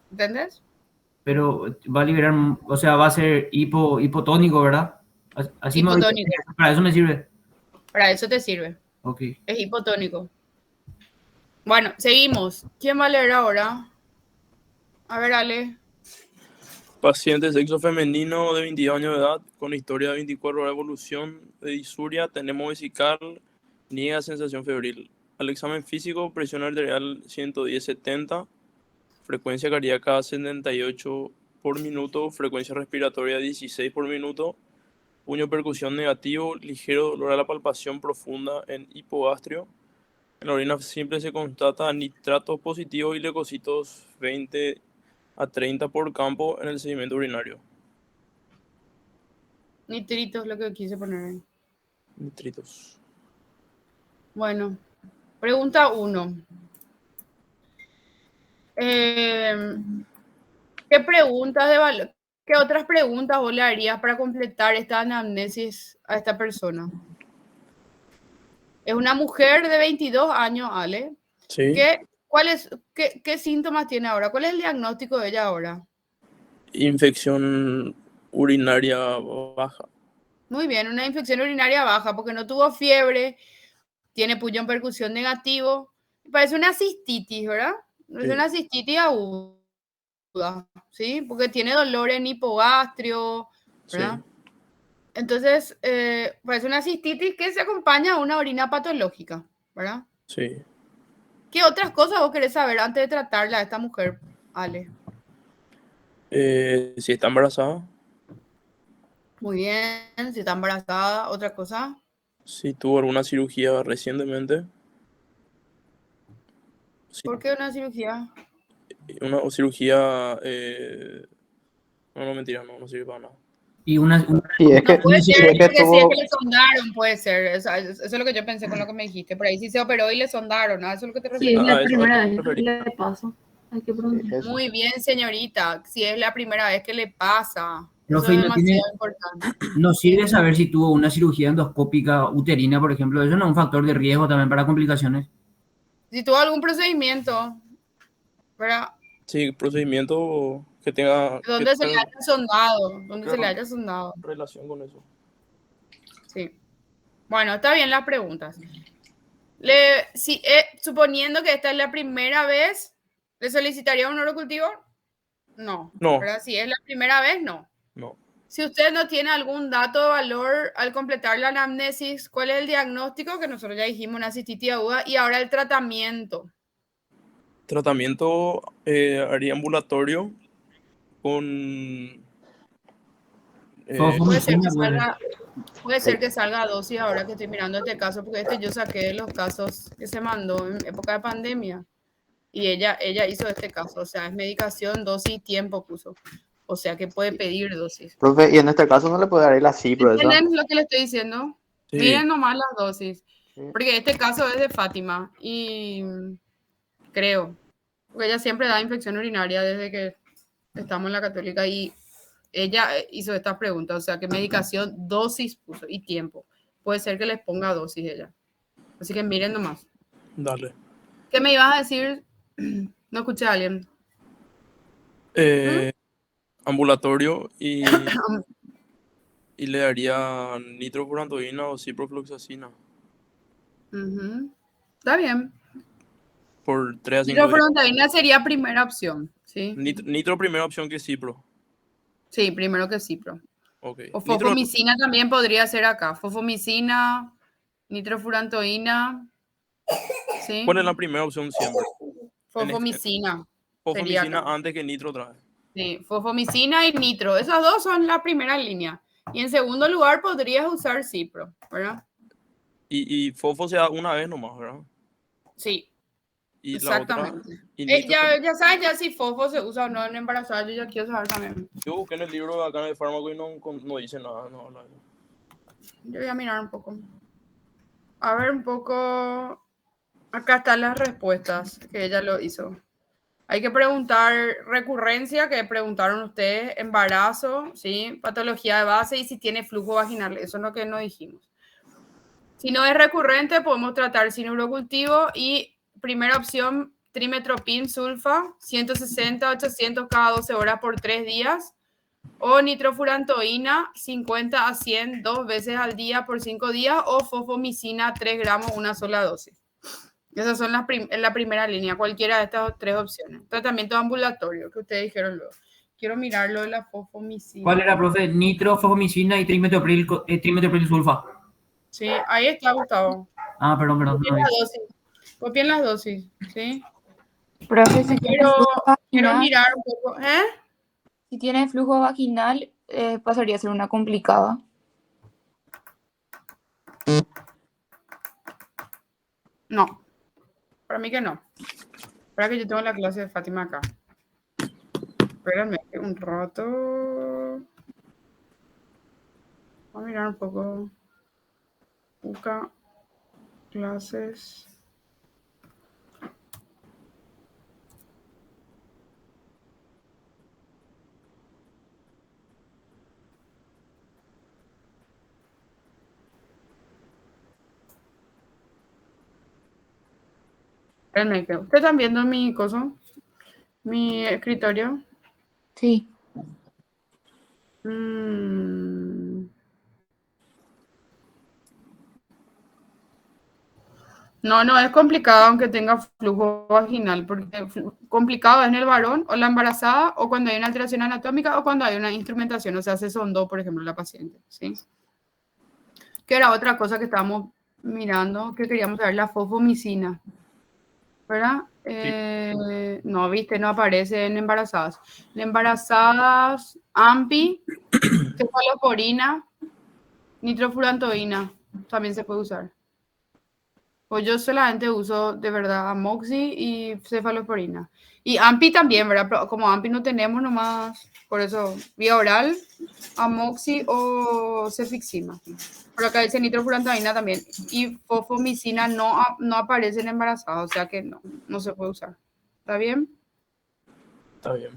¿Entendés? Pero va a liberar, o sea, va a ser hipotónico, ¿verdad? Así Hipotónico. para eso me sirve. Para eso te sirve. Ok. Es hipotónico. Bueno, seguimos. ¿Quién va a leer ahora? A ver, Ale. Paciente sexo femenino de 22 años de edad con historia de 24 horas de evolución de disuria, tenemos vesical, niega sensación febril. Al examen físico, presión arterial 110/70, frecuencia cardíaca 78 por minuto, frecuencia respiratoria 16 por minuto, puño percusión negativo, ligero dolor a la palpación profunda en hipogastrio. En la orina simple se constata nitratos positivos y leucocitos 20 a 30 por campo en el sedimento urinario. Nitritos, lo que quise poner ahí. Nitritos. Bueno, pregunta 1. ¿Qué otras preguntas vos le harías para completar esta anamnesis a esta persona? Es una mujer de 22 años, Ale. Sí. ¿Qué síntomas tiene ahora? ¿Cuál es el diagnóstico de ella ahora? Infección urinaria baja. Muy bien, una infección urinaria baja porque no tuvo fiebre, tiene puño en percusión negativo. Parece una cistitis, ¿verdad? Es Sí. una cistitis aguda, ¿sí? Porque tiene dolor en hipogastrio, ¿verdad? Sí. Entonces, parece una cistitis que se acompaña a una orina patológica, ¿verdad? Sí. ¿Qué otras cosas vos querés saber antes de tratarla a esta mujer, Ale? Si está embarazada, Muy bien, si está embarazada, otra cosa. si tuvo alguna cirugía recientemente, si ¿Por qué una cirugía? una cirugía, no, mentira, no sirve para nada. Y una Y es No que, puede y ser, es que porque si es tuvo, que le sondaron, puede ser. Eso es lo que yo pensé con lo que me dijiste. Por ahí sí se operó y le sondaron, ¿no? Eso es lo que te Si es refieres. la Ah, eso primera me vez que refería. le pasa, hay que preguntar. eso. Muy bien, señorita. Si es la primera vez que le pasa. Eso Profe, es ¿y no tiene, demasiado importante. no sirve saber si tuvo una cirugía endoscópica uterina, por ejemplo? ¿Eso no es un factor de riesgo también para complicaciones? Si tuvo algún procedimiento, ¿verdad? Sí, procedimiento que tenga ¿Dónde se le haya sondado? ¿Dónde se le haya sondado? relación con eso. Sí. Bueno, está bien las preguntas. Suponiendo que esta es la primera vez, ¿le solicitaría un urocultivo? No. No. ¿Verdad? Si es la primera vez, no. No. Si usted no tiene algún dato de valor al completar la anamnesis, ¿cuál es el diagnóstico? Que nosotros ya dijimos, una cistitis aguda. Y ahora el tratamiento. Tratamiento haría ambulatorio con... Fofomicina, puede ser. Puede ser que salga a dosis ahora que estoy mirando este caso, porque yo saqué de los casos que se mandó en época de pandemia. Y ella hizo este caso, o sea, es medicación, dosis y tiempo puso. O sea, que puede pedir dosis. Profe, y en este caso no le puede dar el así, pero esa. ¿Entienden lo que le estoy diciendo? Sí. Miren nomás las dosis. Sí. Porque este caso es de Fátima y creo, porque ella siempre da infección urinaria desde que estamos en la católica y ella hizo estas preguntas, o sea, ¿qué medicación, dosis puso y tiempo? Puede ser que les ponga dosis ella. Así que miren nomás. Dale. ¿Qué me ibas a decir? No escuché a alguien. Ambulatorio y le daría nitrofurantoína o ciprofloxacina Está bien. por 3 a 5 días. Nitrofurantoína sería primera opción, ¿sí? Nitro primera opción que cipro. Sí, primero que cipro. Okay. O fofomicina también podría ser acá. Fofomicina, nitrofurantoína. ¿Sí? ¿Cuál es la primera opción siempre? Fofomicina. Fofomicina antes que nitro otra vez. Sí, fofomicina y nitro. Esas dos son la primera línea. Y en segundo lugar podrías usar cipro, ¿verdad? Y fofo se da una vez nomás, ¿verdad? Sí. Y exactamente. la otra. Y nitro, Ya sabes ya si fofo se usa o no en embarazada. Yo ya quiero saber también. yo busqué en el libro de acá de fármaco y no dice nada. No habla de eso. Yo voy a mirar un poco. A ver un poco. Acá están las respuestas que ella lo hizo. Hay que preguntar recurrencia, que preguntaron ustedes, embarazo, ¿sí? Patología de base y si tiene flujo vaginal. Eso es lo que no dijimos. Si no es recurrente, podemos tratar sin urocultivo y primera opción, trimetropin sulfa, 160, 800 cada 12 horas por 3 días. O nitrofurantoína, 50 a 100, 2 veces al día por 5 días. O fofomicina, 3 gramos, una sola dosis. Esas son en la primera línea, cualquiera de estas 3 opciones. Tratamiento ambulatorio, que ustedes dijeron luego. Quiero mirar lo de la fofomicina. ¿Cuál era, profe? Nitro, fofomicina y trimetropril sulfa. Sí, ahí está, Gustavo. Ah, perdón. Copien las dosis, ¿sí? Profe, si tiene Quiero flujo vaginal, mirar un poco, si tiene flujo vaginal, pasaría a ser una complicada. No, para mí que no. Para que yo tengo la clase de Fátima acá. Espérame un rato. Voy a mirar un poco. Busca clases. Espérenme que ¿ustedes están viendo mi coso? Mi escritorio. Sí. No, no es complicado aunque tenga flujo vaginal, porque complicado es en el varón o la embarazada o cuando hay una alteración anatómica o cuando hay una instrumentación, o sea, se sondó, por ejemplo, la paciente, ¿sí? Que era otra cosa que estábamos mirando, que queríamos saber, la fosfomicina, ¿verdad? No, viste, no aparece en embarazadas. En embarazadas, AMPI, cefalosporina, nitrofurantoína, también se puede usar. Pues yo solamente uso de verdad Amoxi y cefalosporina. Y AMPI también, ¿verdad? Pero como AMPI no tenemos nomás, por eso, vía oral, Amoxi o cefixima. Pero acá dice nitrofurantoína también. Y fosfomicina no aparece en embarazada, o sea que no se puede usar. ¿Está bien? Está bien.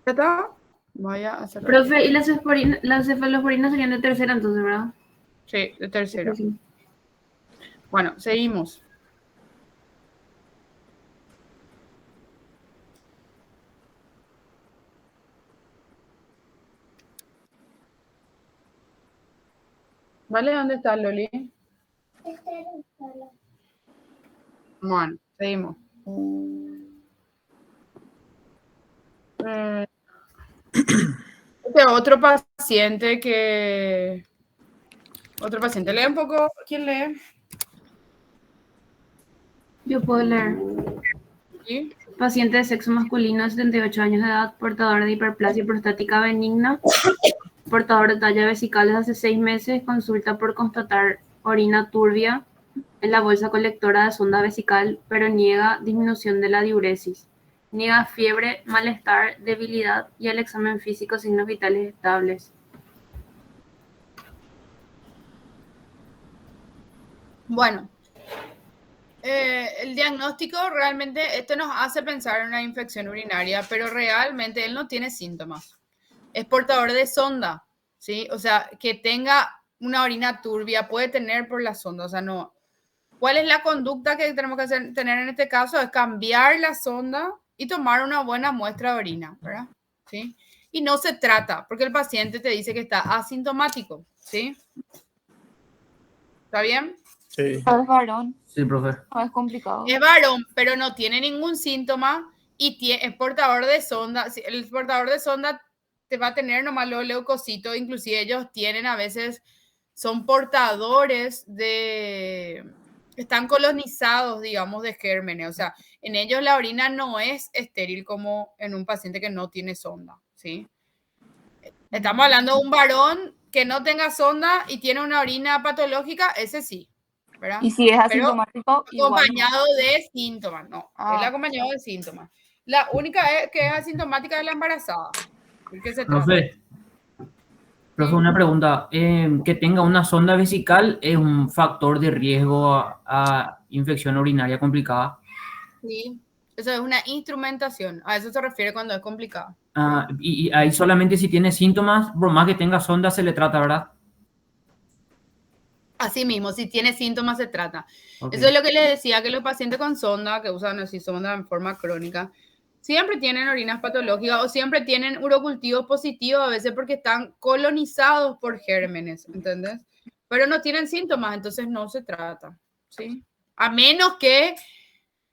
¿Ya está? Vaya a hacer. Profe, y las cefalosporinas serían de tercera entonces, ¿verdad? Sí, de tercera. Sí. Bueno, seguimos. ¿Vale? ¿Dónde está Loli? Bueno, seguimos. Otro paciente, lee un poco. ¿Quién lee? Yo puedo leer. ¿Sí? Paciente de sexo masculino, 78 años de edad, portador de hiperplasia prostática benigna, portador de talla vesicales hace 6 meses, consulta por constatar orina turbia en la bolsa colectora de sonda vesical, pero niega disminución de la diuresis. Niega fiebre, malestar, debilidad y al examen físico signos vitales estables. Bueno, el diagnóstico realmente, esto nos hace pensar en una infección urinaria, pero realmente él no tiene síntomas. Es portador de sonda, ¿sí? O sea, que tenga una orina turbia puede tener por la sonda, o sea, no. ¿Cuál es la conducta que tenemos que tener en este caso? Es cambiar la sonda y tomar una buena muestra de orina, ¿verdad? ¿Sí? Y no se trata, porque el paciente te dice que está asintomático, ¿sí? ¿Está bien? Sí. Es varón, Sí, profe. no es complicado. Es varón, pero no tiene ningún síntoma y es portador de sonda. El portador de sonda te va a tener nomás los leucocitos, inclusive ellos tienen a veces, son portadores están colonizados, digamos, de gérmenes. O sea, en ellos la orina no es estéril como en un paciente que no tiene sonda, ¿sí? Estamos hablando de un varón que no tenga sonda y tiene una orina patológica, ese sí, ¿verdad? Y si es Pero asintomático, igual no. acompañado de síntomas, no. Ah. Él acompañado de síntomas. La única que es asintomática es la embarazada. ¿De qué se trata? Profe, una pregunta. ¿Que tenga una sonda vesical es un factor de riesgo a infección urinaria complicada? Sí. Eso es una instrumentación. A eso se refiere cuando es complicado. Y ahí solamente si tiene síntomas, por más que tenga sonda, se le trata, ¿verdad? Así mismo, si tiene síntomas se trata. Okay. Eso es lo que les decía, que los pacientes con sonda, que usan así sonda en forma crónica, siempre tienen orinas patológicas o siempre tienen urocultivos positivos, a veces porque están colonizados por gérmenes, ¿entendés? Pero no tienen síntomas, entonces no se trata, ¿sí? A menos que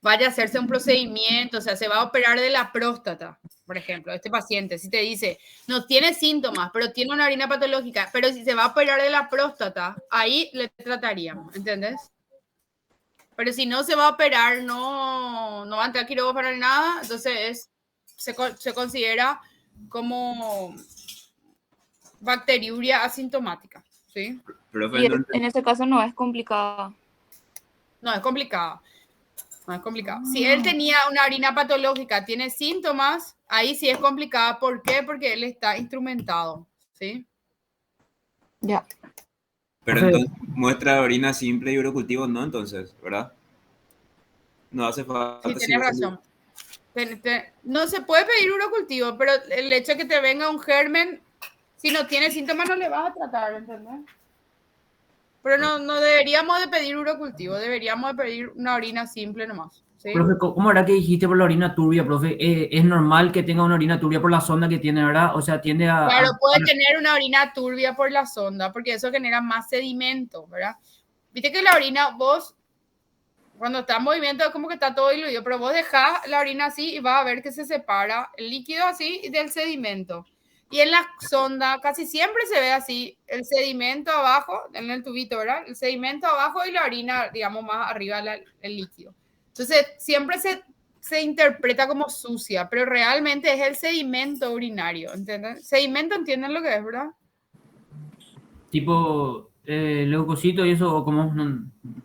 vaya a hacerse un procedimiento, o sea, se va a operar de la próstata, por ejemplo, este paciente, si te dice, no tiene síntomas, pero tiene una orina patológica, pero si se va a operar de la próstata, ahí le trataríamos, ¿entendés? Pero si no se va a operar, no va a entrar quirófano para nada, entonces se considera como bacteriuria asintomática, ¿sí? Profe, Y no ent- en ese caso no es complicado. No es complicado. No es complicado. Si él tenía una orina patológica, tiene síntomas, ahí sí es complicado. ¿Por qué? Porque él está instrumentado, ¿sí? Ya. pero Profe, entonces muestra orina simple y urocultivo, no, entonces, ¿verdad? No hace Sí, falta si tienes vos razón. No se puede pedir urocultivo, pero el hecho de que te venga un germen, si no tiene síntomas, no le vas a tratar, ¿entendés? Pero no deberíamos de pedir urocultivo, deberíamos de pedir una orina simple nomás, ¿sí? profe, ¿cómo era que dijiste por la orina turbia, profe? Es normal que tenga una orina turbia por la sonda que tiene, ¿verdad? O sea, tiende Claro, puede tener una orina turbia por la sonda, porque eso genera más sedimento, ¿verdad? Viste que la orina, vos, cuando está en movimiento, es como que está todo diluido, pero vos dejás la orina así y vas a ver que se separa el líquido así del sedimento. Y en la sonda casi siempre se ve así, el sedimento abajo, en el tubito, ¿verdad? El sedimento abajo y la orina, digamos, más arriba el líquido. Entonces, siempre se interpreta como sucia, pero realmente es el sedimento urinario, ¿entienden? Sedimento, ¿entienden lo que es, verdad? tipo leucocito y eso, o como...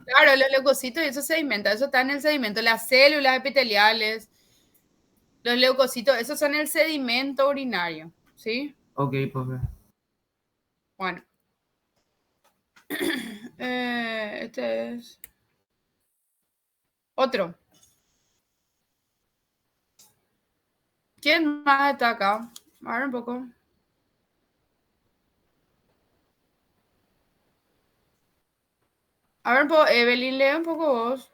Claro, los leucocitos y eso sedimenta, eso está en el sedimento, las células epiteliales, los leucocitos, esos son el sedimento urinario, ¿sí? Ok, profe. Bueno, este es otro. ¿Quién más está acá? A ver un poco. A ver un poco, Evelyn, lee un poco vos.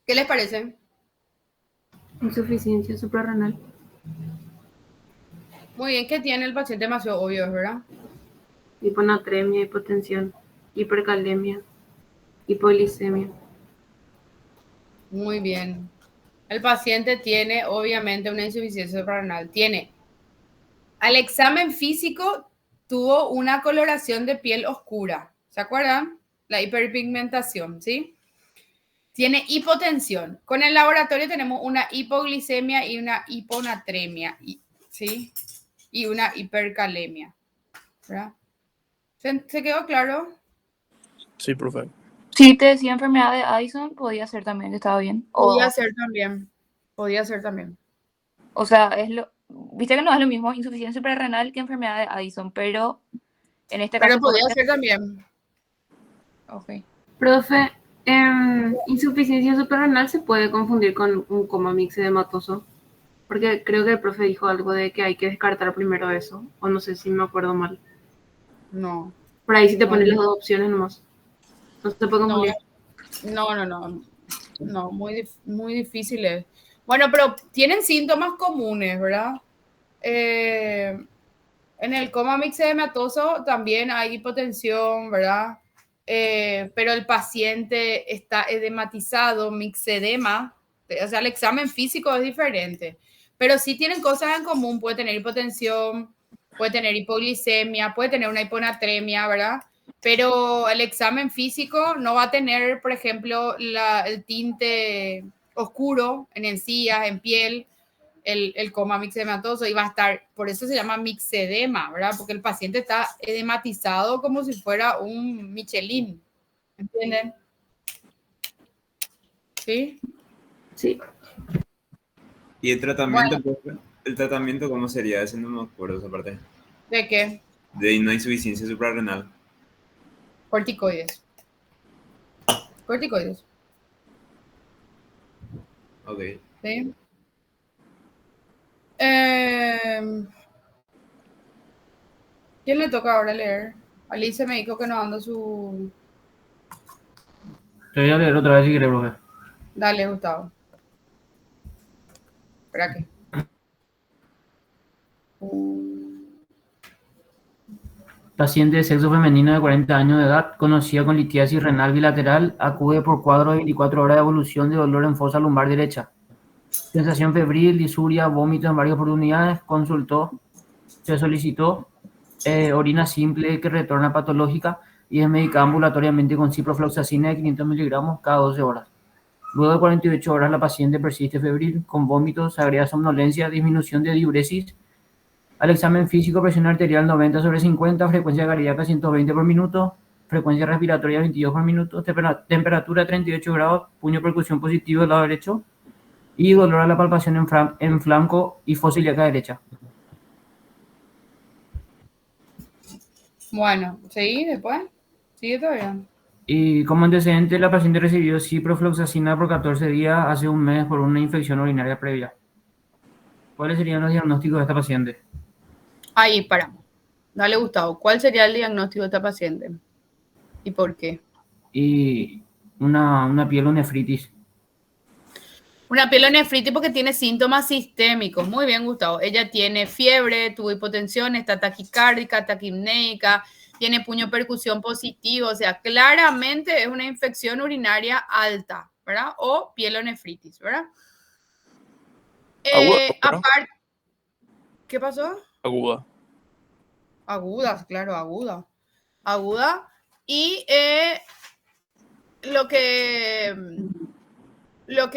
¿Qué les parece? Insuficiencia suprarrenal. Muy bien, ¿qué tiene el paciente? Demasiado obvio, ¿verdad? Hiponatremia, hipotensión, hipercalemia, hipoglicemia. Muy bien. El paciente tiene, obviamente, una insuficiencia suprarrenal. Tiene, al examen físico, tuvo una coloración de piel oscura. ¿Se acuerdan? La hiperpigmentación, ¿sí? Tiene hipotensión. Con el laboratorio tenemos una hipoglicemia y una hiponatremia, ¿sí? Y una hipercalemia, ¿verdad? ¿Se quedó claro? Sí, profe. Si te decía enfermedad de Addison, podía ser también que estaba bien. Podía ser también. Podía ser también. O sea, viste que no es lo mismo insuficiencia suprarrenal que enfermedad de Addison, pero en este Pero caso puede podía ser. ser también. Ok. Profe, insuficiencia suprarrenal se puede confundir con un coma mixedematoso, porque creo que el profe dijo algo de que hay que descartar primero eso, o no sé si me acuerdo mal. No. Por ahí sí te No, ponen las dos opciones nomás. No se puede no, confundir. no. No, muy difíciles. Bueno, pero tienen síntomas comunes, ¿verdad? En el coma mixedematoso también hay hipotensión, ¿verdad? Pero el paciente está edematizado, mixedema, o sea, el examen físico es diferente, pero sí tienen cosas en común, puede tener hipotensión, puede tener hipoglicemia, puede tener una hiponatremia, ¿verdad? Pero el examen físico no va a tener, por ejemplo, el tinte oscuro en encías, en piel, el coma mixedematoso y va a estar, por eso se llama mixedema, ¿verdad? Porque el paciente está edematizado como si fuera un Michelin, ¿entienden? ¿Sí? Sí. ¿Y el Bueno, tratamiento, profe? ¿El tratamiento cómo sería? Ese no me acuerdo esa parte. ¿de qué? De una insuficiencia suprarrenal. Corticoides. Corticoides, Ok. ¿sí? Eh, ¿Quién le toca ahora leer? Alice me dijo que no anda su... Te voy a leer otra vez si querés, profe. Dale, Gustavo. ¿Para qué? Paciente de sexo femenino de 40 años de edad, conocida con litiasis renal bilateral, acude por cuadro de 24 horas de evolución de dolor en fosa lumbar derecha. Sensación febril, disuria, vómito en varias oportunidades, consultó, se solicitó orina simple que retorna patológica y es medicada ambulatoriamente con ciprofloxacina de 500 miligramos cada 12 horas. Luego de 48 horas la paciente persiste febril, con vómitos, se agrega somnolencia, disminución de diuresis. Al examen físico, presión arterial 90/50, frecuencia cardíaca 120 por minuto, frecuencia respiratoria 22 por minuto, temperatura 38 grados, puño percusión positivo del lado derecho y dolor a la palpación en flanco y fosa ilíaca derecha. Bueno, ¿seguí después? ¿Sigue todavía? Y como antecedente, la paciente recibió ciprofloxacina por 14 días hace un mes por una infección urinaria previa. ¿Cuáles serían los diagnósticos de esta paciente? Ahí paramos. Dale, Gustavo, ¿cuál sería el diagnóstico de esta paciente? ¿Y por qué? Y una pielonefritis. Una pielonefritis porque tiene síntomas sistémicos. Muy bien, Gustavo. Ella tiene fiebre, tuvo hipotensión, está taquicárdica, taquipneica, tiene puño percusión positivo. O sea, claramente es una infección urinaria alta, ¿verdad? O pielonefritis, ¿verdad? Aguda, ¿no? Aparte, ¿qué pasó? Aguda. Agudas, claro, aguda. Aguda. Y lo que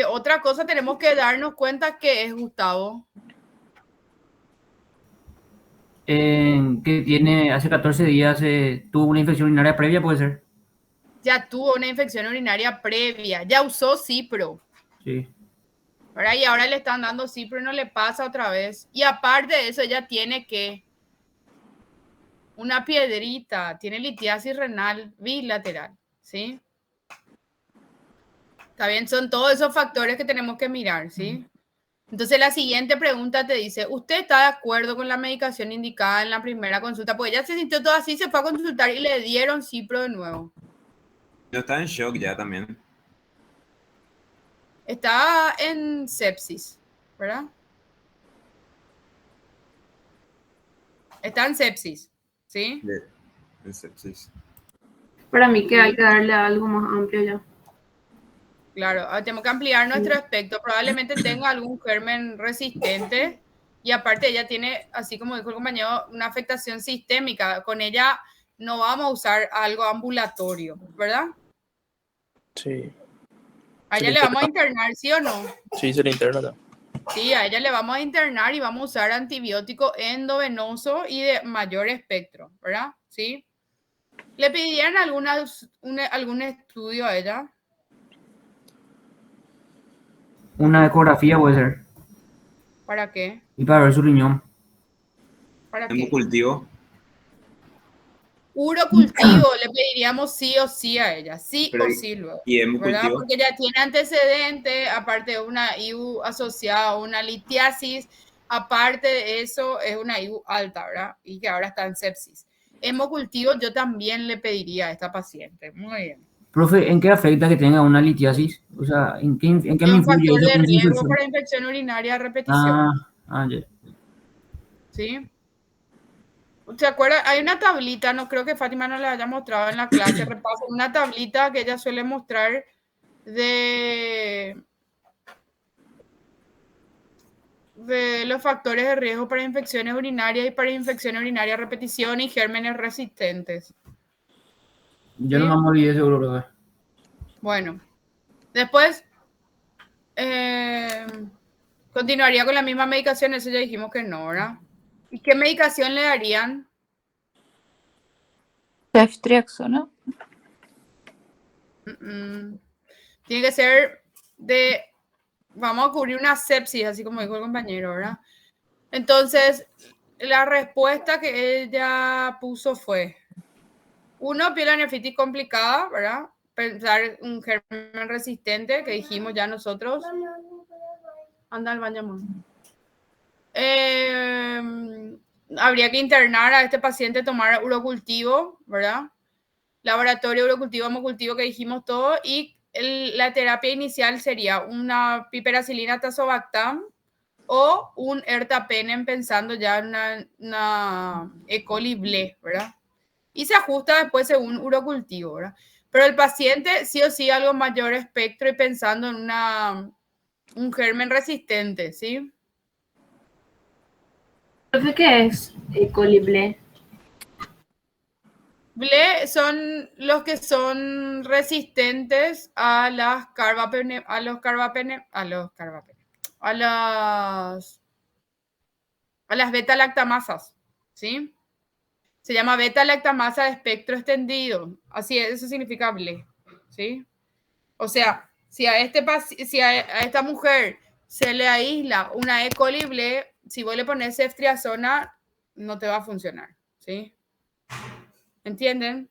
otra cosa tenemos que darnos cuenta que es, Gustavo. Que tiene hace 14 días tuvo una infección urinaria previa, puede ser. Ya tuvo una infección urinaria previa, ya usó Cipro. Sí. ¿Verdad? Y ahora le están dando Cipro y no le pasa otra vez. Y aparte de eso, ella tiene que una piedrita, tiene litiasis renal bilateral, ¿sí? Está bien, son todos esos factores que tenemos que mirar, ¿sí? Entonces la siguiente pregunta te dice, ¿usted está de acuerdo con la medicación indicada en la primera consulta? Pues ella se sintió todo así, se fue a consultar y le dieron Cipro de nuevo. Yo estaba en shock ya también. Está en sepsis, ¿verdad? Está en sepsis, ¿sí? En sepsis. Para mí que hay que darle algo más amplio ya. Claro, tenemos que ampliar nuestro espectro. Probablemente tenga algún germen resistente y aparte ella tiene, así como dijo el compañero, una afectación sistémica. Con ella no vamos a usar algo ambulatorio, ¿verdad? Sí. A Se ella le le vamos a interna. internar, ¿sí o no? Sí, se le interna. Ya. Sí, a ella le vamos a internar y vamos a usar antibiótico endovenoso y de mayor espectro, ¿verdad? Sí. ¿Le pidieron algún estudio a ella? Una ecografía puede ser. ¿Para qué? Y para ver su riñón. ¿Para qué? Hemocultivo. Urocultivo, le pediríamos sí o sí a ella, sí Pero, o sí luego, ¿y ¿verdad? hemocultivo? Porque ella tiene antecedente, aparte de una IU asociada a una litiasis, aparte de eso es una IU alta, ¿verdad? Y que ahora está en sepsis. Hemocultivo yo también le pediría a esta paciente, muy bien. Profe, ¿en qué afecta que tenga una litiasis? O sea, ¿en qué Es me un influye factor eso de con su riesgo infección? para infección urinaria a repetición, Ya. ¿sí? ¿Se acuerda? Hay una tablita, no creo que Fátima nos la haya mostrado en la clase, repaso, una tablita que ella suele mostrar de los factores de riesgo para infecciones urinarias y para infecciones urinarias a repetición y gérmenes resistentes. Yo ¿Sí? no me olvidé seguro, profe. Bueno, después continuaría con la misma medicación, eso ya dijimos que no, ¿verdad? ¿Y qué medicación le darían? Ceftriaxona, ¿no? Tiene que ser de, vamos a cubrir una sepsis, así como dijo el compañero, ¿verdad? Entonces, la respuesta que ella puso fue, uno, pielonefritis complicada, ¿verdad? Pensar un germen resistente, que dijimos ya nosotros. Anda al baño, amor. Habría que internar a este paciente, tomar urocultivo, ¿verdad? Laboratorio, urocultivo, hemocultivo, que dijimos todo. Y la terapia inicial sería una piperacilina tazobactam o un ertapenem pensando ya en una E. coli ble, ¿verdad? Y se ajusta después según urocultivo, ¿verdad? Pero el paciente sí o sí algo mayor espectro y pensando en un germen resistente, ¿sí? Profe, ¿qué es coli ble? Ble son los que son resistentes a las carbapene, a los carbapene, a los carbapene, a las beta-lactamasas, ¿sí? Se llama beta-lactamasa de espectro extendido. Así es, eso significa Ble, ¿sí? O sea, si a esta mujer se le aísla una E. coli Ble, si vos le pones ceftriaxona, no te va a funcionar, ¿sí? ¿Entienden?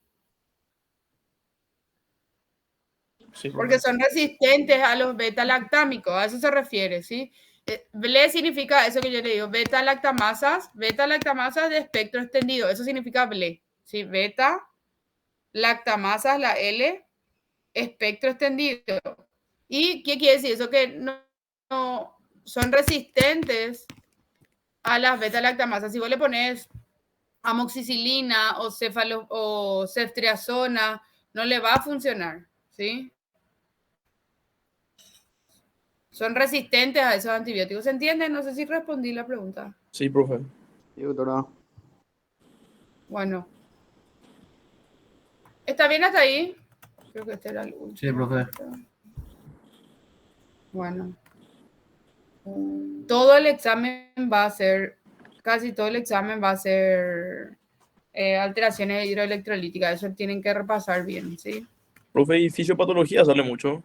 Sí, Porque profe. son resistentes a los beta-lactámicos, a eso se refiere, ¿sí? Ble significa eso que yo le digo, beta-lactamasas de espectro extendido, eso significa Ble, ¿sí? Beta-lactamasas, la L, espectro extendido. ¿Y qué quiere decir? Eso que no son resistentes a las beta-lactamasas. Si vos le pones amoxicilina o ceftriaxona, no le va a funcionar, ¿sí? Son resistentes a esos antibióticos. ¿Se entiende? No sé si respondí la pregunta. Sí, profe. Sí, doctora. Bueno. ¿Está bien hasta ahí? Creo que este era el último. Sí, profe. Bueno. Todo el examen va a ser, casi todo el examen va a ser alteraciones hidroelectrolíticas. Eso tienen que repasar bien, ¿sí? Profe, y fisiopatología sale mucho.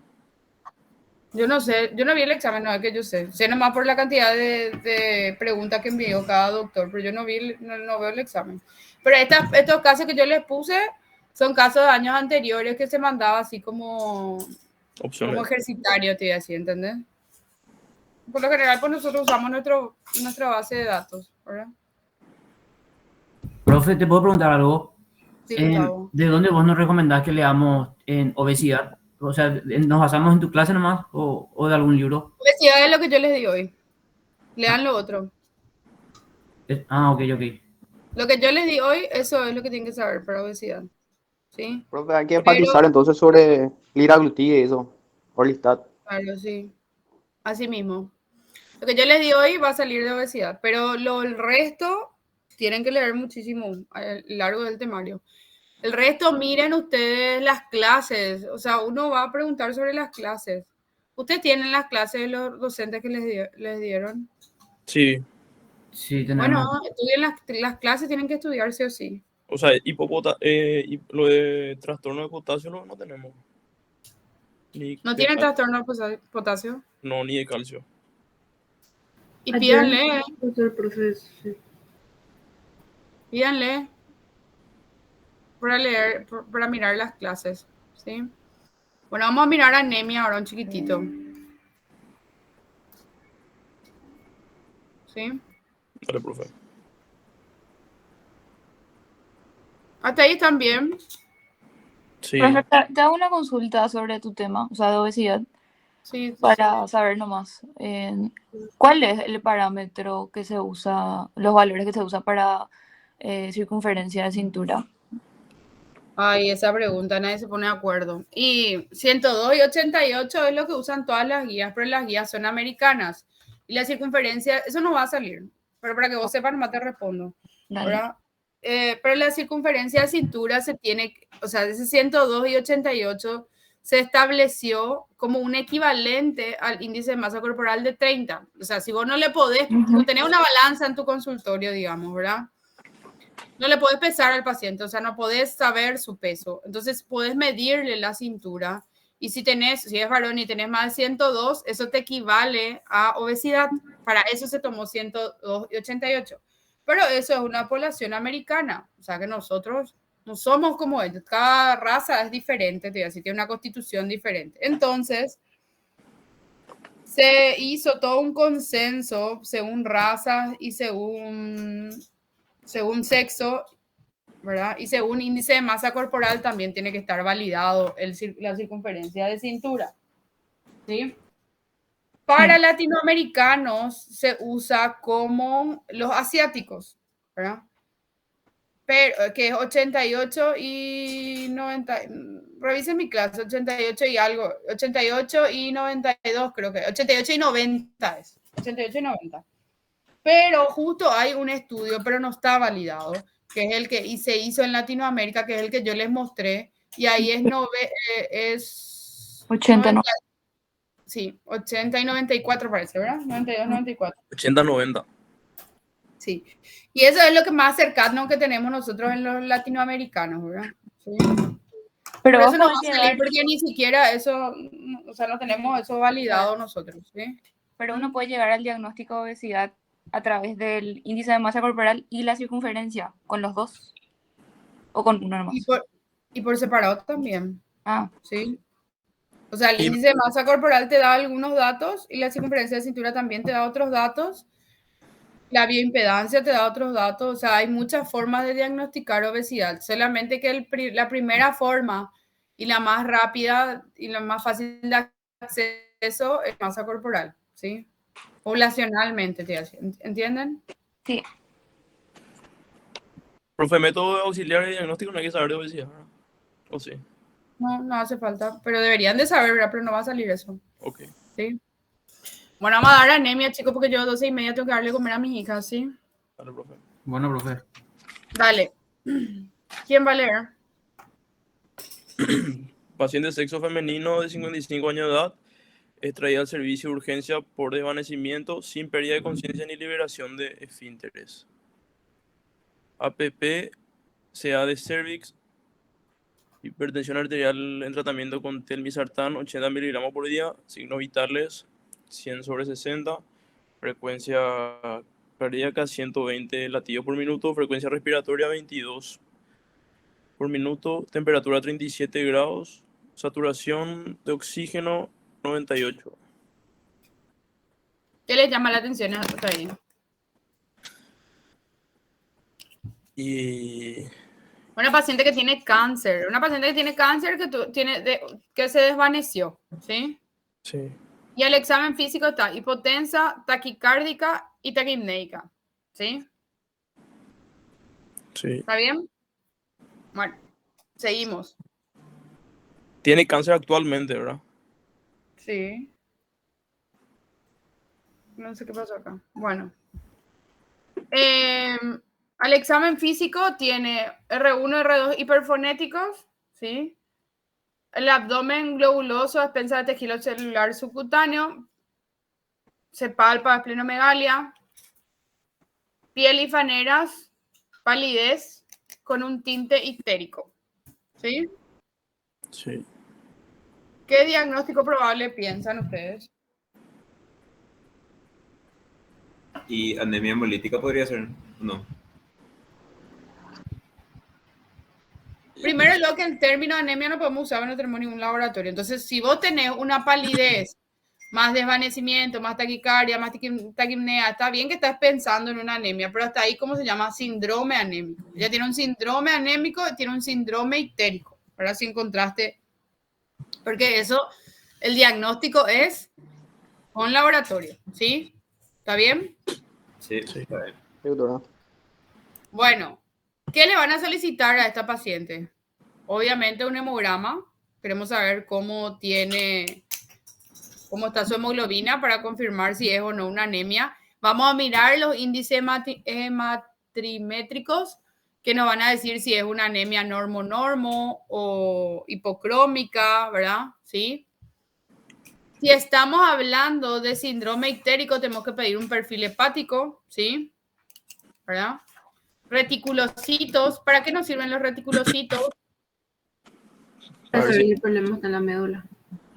Yo no sé, yo no vi el examen, no es que yo sé. Sé nomás por la cantidad de preguntas que envió cada doctor, pero yo no veo el examen. Pero estos casos que yo les puse son casos de años anteriores que se mandaba así como Opciones. ejercitario, te iba así, ¿entendés? Por lo general, pues nosotros usamos nuestra base de datos, ¿verdad? Profe, ¿te puedo preguntar algo? Sí, Gustavo. ¿De dónde vos nos recomendás que leamos en obesidad? O sea, ¿nos basamos en tu clase nomás o de algún libro? Obesidad es lo que yo les di hoy. Lean lo otro. Ok, ok. Lo que yo les di hoy, eso es lo que tienen que saber para obesidad. ¿Sí? Profe, hay que Pero, enfatizar entonces sobre liraglutide y eso, Orlistat. claro, sí. Así mismo. Lo que yo les di hoy va a salir de obesidad, pero el resto tienen que leer muchísimo a lo largo del temario. El resto, miren ustedes las clases, o sea, uno va a preguntar sobre las clases. ¿Ustedes tienen las clases de los docentes que les dieron? Sí. Sí, Bueno, tenemos. estudien las clases, tienen que estudiar sí o sí. O sea, lo de trastorno de potasio no tenemos. Ni ¿No de tienen cal- trastorno de potasio? No, ni de calcio. Y Ayer pídanle, el profesor. pídanle para leer, para mirar las clases, ¿sí? Bueno, vamos a mirar anemia ahora un chiquitito. ¿Sí? Dale, profe. Hasta ahí están bien. Sí. Profesor, te hago una consulta sobre tu tema, o sea, de obesidad, Sí. para saber nomás. ¿Cuál es el parámetro que se usa, los valores que se usan para circunferencia de cintura? Ay, esa pregunta, nadie se pone de acuerdo. Y 102 y 88 es lo que usan todas las guías, pero las guías son americanas. Y la circunferencia, eso no va a salir. Pero para que vos sepas, nomás te respondo. Dale. ¿Verdad? Pero la circunferencia de cintura o sea, ese 102 y 88 se estableció como un equivalente al índice de masa corporal de 30. O sea, si vos no le podés, no tenés una balanza en tu consultorio, digamos, ¿verdad? No le podés pesar al paciente, o sea, no podés saber su peso. Entonces, podés medirle la cintura. Y si es varón y tenés más de 102, eso te equivale a obesidad. Para eso se tomó 102 y 88. Pero eso es una población americana. O sea, que nosotros no somos como ellos. Cada raza es diferente, así tiene una constitución diferente. Entonces, se hizo todo un consenso según razas y según sexo, ¿verdad? Y según índice de masa corporal también tiene que estar validado la circunferencia de cintura, ¿sí? Para latinoamericanos se usa como los asiáticos, ¿verdad? Pero, que es 88 y 90, revisen mi clase, 88 y algo, 88 y 92 creo que, 88 y 90 es, 88 y 90. Pero justo hay un estudio, pero no está validado, que es el que se hizo en Latinoamérica, que es el que yo les mostré, y ahí es 80, 90, no. sí, 80 y 94 parece, ¿verdad? 92, 94. 80-90. Sí, y eso es lo que más cercano que tenemos nosotros en los latinoamericanos, ¿verdad? Sí. Pero Por vos eso no va podés a salir, llegar, porque ni siquiera eso, o sea, no tenemos eso validado nosotros, ¿sí? pero uno puede llegar al diagnóstico de obesidad a través del índice de masa corporal y la circunferencia, con los dos, o con uno Y nomás. por separado también, Ah, ¿sí? O sea, el Y- índice de masa corporal te da algunos datos y la circunferencia de cintura también te da otros datos. La bioimpedancia te da otros datos. O sea, hay muchas formas de diagnosticar obesidad. Solamente que la primera forma y la más rápida y la más fácil de acceso es masa corporal, ¿sí? Poblacionalmente, ¿entienden? sí. Profe, método auxiliar de diagnóstico no hay que saber de obesidad, ¿verdad? ¿O sí? No, no hace falta, pero deberían de saber, ¿verdad? Pero no va a salir eso, Ok. ¿sí? Bueno, vamos a dar anemia, chicos, porque yo a 12:30 tengo que darle a comer a mis hijas, ¿sí? Dale, profe. Bueno, profe. Dale. ¿Quién va a leer? Paciente de sexo femenino de 55 años de edad, extraída al servicio de urgencia por desvanecimiento sin pérdida de conciencia ni liberación de esfínteres. APP, CA de cervix, hipertensión arterial en tratamiento con telmisartán 80 miligramos por día, signos vitales 100/60, frecuencia cardíaca 120 latidos por minuto, frecuencia respiratoria 22 por minuto, temperatura 37 grados, saturación de oxígeno 98. ¿Qué les llama la atención hasta ahí? Y Una paciente que tiene cáncer, que se desvaneció, ¿sí? sí, Y el examen físico está hipotensa, taquicárdica y taquipneica, ¿sí? sí. ¿Está bien? Bueno, seguimos. Tiene cáncer actualmente, ¿verdad? Sí. No sé qué pasó acá. Bueno. Al examen físico tiene R1, R2 hiperfonéticos, ¿sí? El abdomen globuloso, expensa de tejido celular subcutáneo, se palpa esplenomegalia, piel y faneras, palidez con un tinte ictérico, ¿sí? Sí. ¿Qué diagnóstico probable piensan ustedes? ¿Y anemia hemolítica podría ser? No. Primero, lo que el término anemia no podemos usar, no tenemos ningún laboratorio. Entonces, si vos tenés una palidez, más desvanecimiento, más taquicardia, más taquipnea, está bien que estás pensando en una anemia, pero hasta ahí, ¿cómo se llama? Síndrome anémico. Ella tiene un síndrome anémico, tiene un síndrome ictérico. Ahora sí encontraste, porque eso, el diagnóstico es con laboratorio, ¿sí? ¿Está bien? Sí, Sí. está bien. Sí, doctora. Bueno, ¿qué le van a solicitar a esta paciente? Obviamente un hemograma. Queremos saber cómo está su hemoglobina para confirmar si es o no una anemia. Vamos a mirar los índices hematrimétricos que nos van a decir si es una anemia normo-normo o hipocrómica, ¿verdad? ¿Sí? Si estamos hablando de síndrome ictérico, tenemos que pedir un perfil hepático, ¿sí? ¿Verdad? Reticulocitos. ¿Para qué nos sirven los reticulocitos? Para A ver saber si- el problema está en la médula.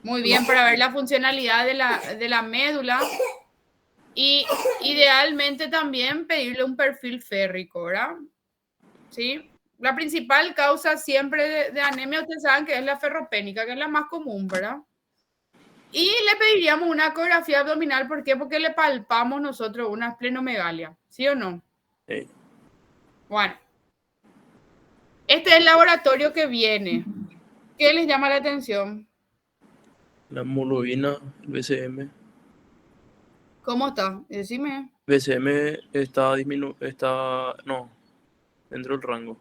Muy bien, para ver la funcionalidad de la médula. Y idealmente también pedirle un perfil férrico, ¿verdad? ¿Sí? La principal causa siempre de anemia, ustedes saben que es la ferropénica, que es la más común, ¿verdad? Y le pediríamos una ecografía abdominal, ¿por qué? Porque le palpamos nosotros una esplenomegalia, ¿sí o no? Sí. Bueno, este es el laboratorio que viene. ¿Qué les llama la atención? La hemoglobina, el BCM. ¿Cómo está? Decime. BCM no, dentro del rango.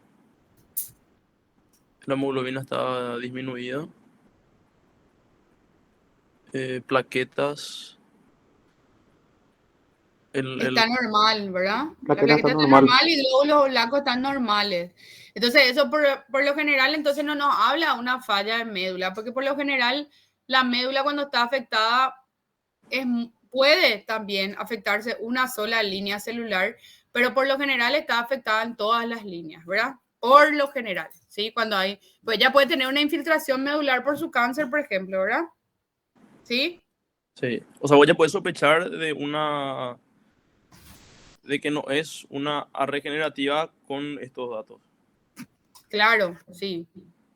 La hemoglobina está disminuida. Plaquetas. Está normal, ¿verdad? La La que está plaqueta está normal. normal y los glóbulos blancos están normales. Entonces, eso por lo general, entonces no nos habla de una falla de médula, porque por lo general la médula cuando está afectada puede también afectarse una sola línea celular, pero por lo general está afectada en todas las líneas, ¿verdad? Por lo general, ¿sí? Cuando hay, pues ya puede tener una infiltración medular por su cáncer, por ejemplo, ¿verdad? ¿Sí? Sí. O sea, vos ya puedes sospechar de que no es una regenerativa con estos datos. Claro, sí.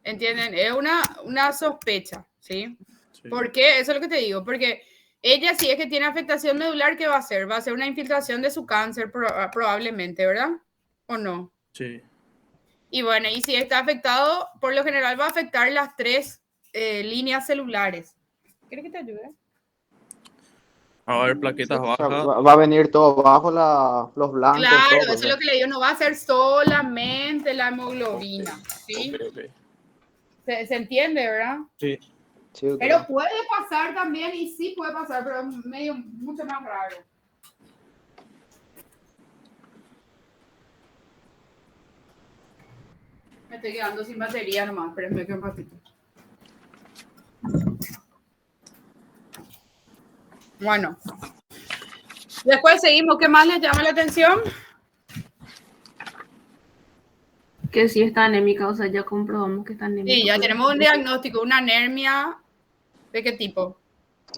¿Entienden? Es una sospecha, ¿sí? Sí. ¿Por qué? Eso es lo que te digo, porque ella si es que tiene afectación medular, ¿qué va a hacer? Va a hacer una infiltración de su cáncer probablemente, ¿verdad? ¿O no? Sí. Y bueno, y si está afectado, por lo general va a afectar las tres líneas celulares. ¿Quieres que te ayude? Va a haber plaquetas O sea, bajas. va a venir todo bajo los blancos, Claro, todo. eso es lo que le digo, no va a ser solamente la hemoglobina, ¿sí? Ok. Se entiende, ¿verdad? Sí. Sí, doctora. Pero puede pasar también, y sí puede pasar, pero es medio mucho más raro. Me estoy quedando sin batería nomás, espérenme que un ratito. Bueno. Después seguimos. ¿Qué más les llama la atención? Que sí está anémica, o sea, ya comprobamos que está anémica. Sí, ya tenemos un diagnóstico, una anemia. ¿De qué tipo?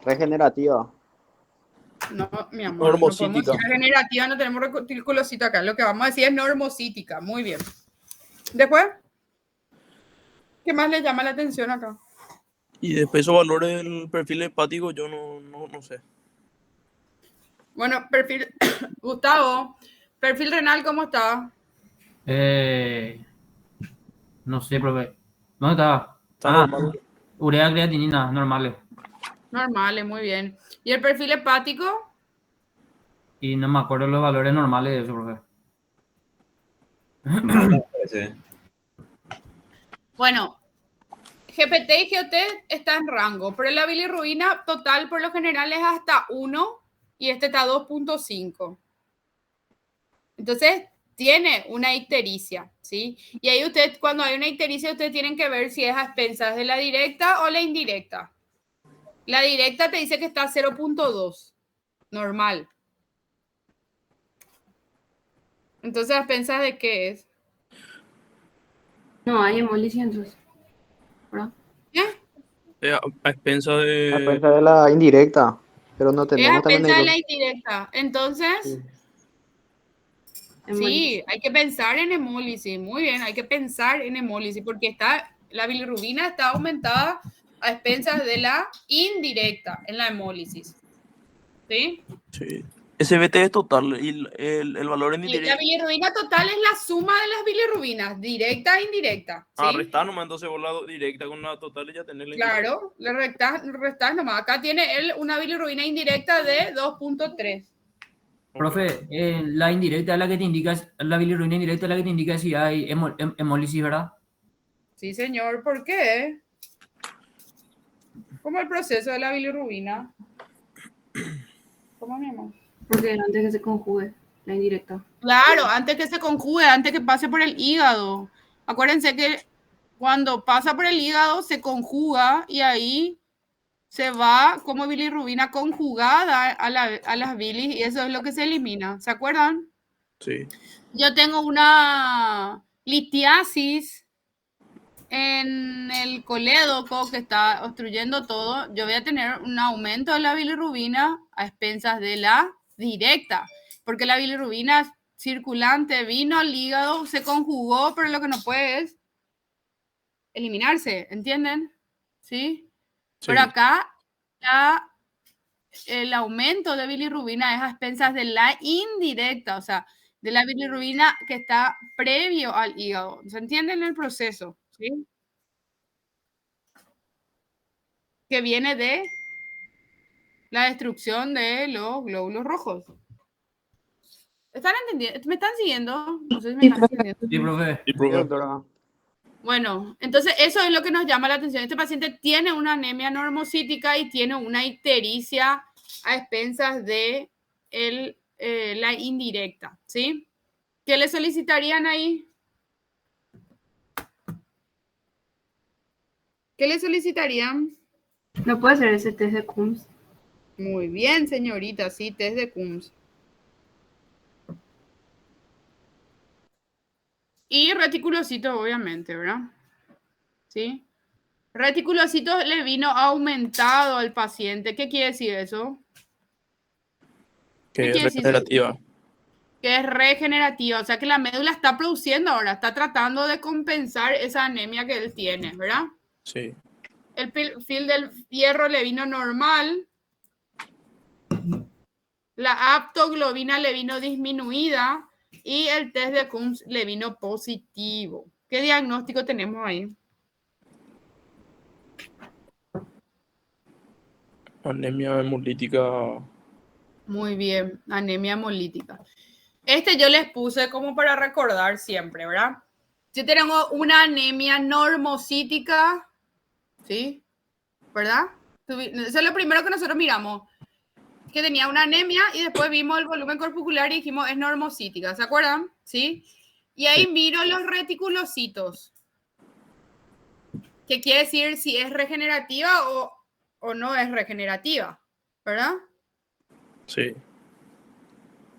Regenerativa. No, mi amor, no podemos Normocítica. decir regenerativa, no tenemos reticulocito acá. Lo que vamos a decir es normocítica. Muy bien. Después, ¿qué más les llama la atención acá? Y después esos valores del perfil hepático yo no sé. Bueno, perfil, Gustavo, perfil renal, ¿cómo está? No sé, profe. ¿Dónde estaba? Está normal. Urea, creatinina, normales. Normal, muy bien. ¿Y el perfil hepático? Y no me acuerdo los valores normales de eso, profe. Normal, parece. Bueno, GPT y GOT está en rango, pero la bilirrubina total por lo general es hasta 1 y este está 2.5. Entonces, tiene una ictericia, ¿sí? Y ahí usted, cuando hay una ictericia, ustedes tienen que ver si es a expensas de la directa o la indirecta. La directa te dice que está 0.2, normal. Entonces, ¿a expensas de qué es? No hay hemólisis entonces, ¿verdad? A expensa A de... pesar de la indirecta. Pero no Es a tenemos también expensas de el... la indirecta. Entonces, Hemólisis. sí, hay que pensar en hemólisis. Muy bien, hay que pensar en hemólisis porque la bilirrubina está aumentada a expensas de la indirecta en la hemólisis. ¿Sí? Sí. SBT es total y el valor en Y la indirecto. bilirrubina total es la suma de las bilirrubinas, directa e indirecta. ¿Sí? Restar nomás, entonces volado directa con la total y ya tener la indirecta. Claro, le restas nomás. Acá tiene él una bilirrubina indirecta de 2.3. Profe, la indirecta es la que te indica, la bilirrubina indirecta es la que te indica si hay hemólisis, ¿verdad? Sí, señor. ¿Por qué? ¿Cómo el proceso de la bilirrubina? ¿Cómo, mi amor? Porque antes que se conjugue la indirecta. Claro, antes que se conjugue, antes que pase por el hígado. Acuérdense que cuando pasa por el hígado se conjuga y ahí se va como bilirrubina conjugada a las bilis y eso es lo que se elimina. ¿Se acuerdan? Sí. Yo tengo una litiasis en el colédoco que está obstruyendo todo. Yo voy a tener un aumento de la bilirrubina a expensas de la directa, porque la bilirrubina circulante vino al hígado, se conjugó, pero lo que no puede es eliminarse, ¿entienden? ¿Sí? Pero Sí. acá el aumento de bilirrubina es a expensas de la indirecta, o sea, de la bilirrubina que está previo al hígado. ¿Se entiende el proceso? ¿Sí? Que viene de la destrucción de los glóbulos rojos. ¿Están entendiendo? ¿Me están siguiendo? No sé si me Sí, están profe. entendiendo. Sí, profe. Sí, Sí, profe. doctora. Bueno, entonces eso es lo que nos llama la atención. Este paciente tiene una anemia normocítica y tiene una ictericia a expensas de la indirecta, ¿sí? ¿Qué le solicitarían ahí? ¿Qué le solicitarían? No puede ser ese test de Coombs. Muy bien, señorita, sí, test de Coombs. Y reticulocitos, obviamente, ¿verdad? ¿Sí? Reticulocitos le vino aumentado al paciente. ¿Qué quiere decir eso? Que ¿Qué es quiere decir? regenerativa. Que es regenerativa, o sea que la médula está produciendo ahora, está tratando de compensar esa anemia que él tiene, ¿verdad? Sí. El perfil del hierro le vino normal, la aptoglobina le vino disminuida y el test de Coombs le vino positivo. ¿Qué diagnóstico tenemos ahí? Anemia hemolítica. Muy bien, anemia hemolítica. Este yo les puse como para recordar siempre, ¿verdad? Si tenemos una anemia normocítica, ¿sí? ¿Verdad? Eso es lo primero que nosotros miramos, que tenía una anemia y después vimos el volumen corpuscular y dijimos es normocítica, ¿se acuerdan? ¿Sí? Y ahí Sí. miro los reticulocitos, que quiere decir si es regenerativa o no es regenerativa, ¿verdad? Sí.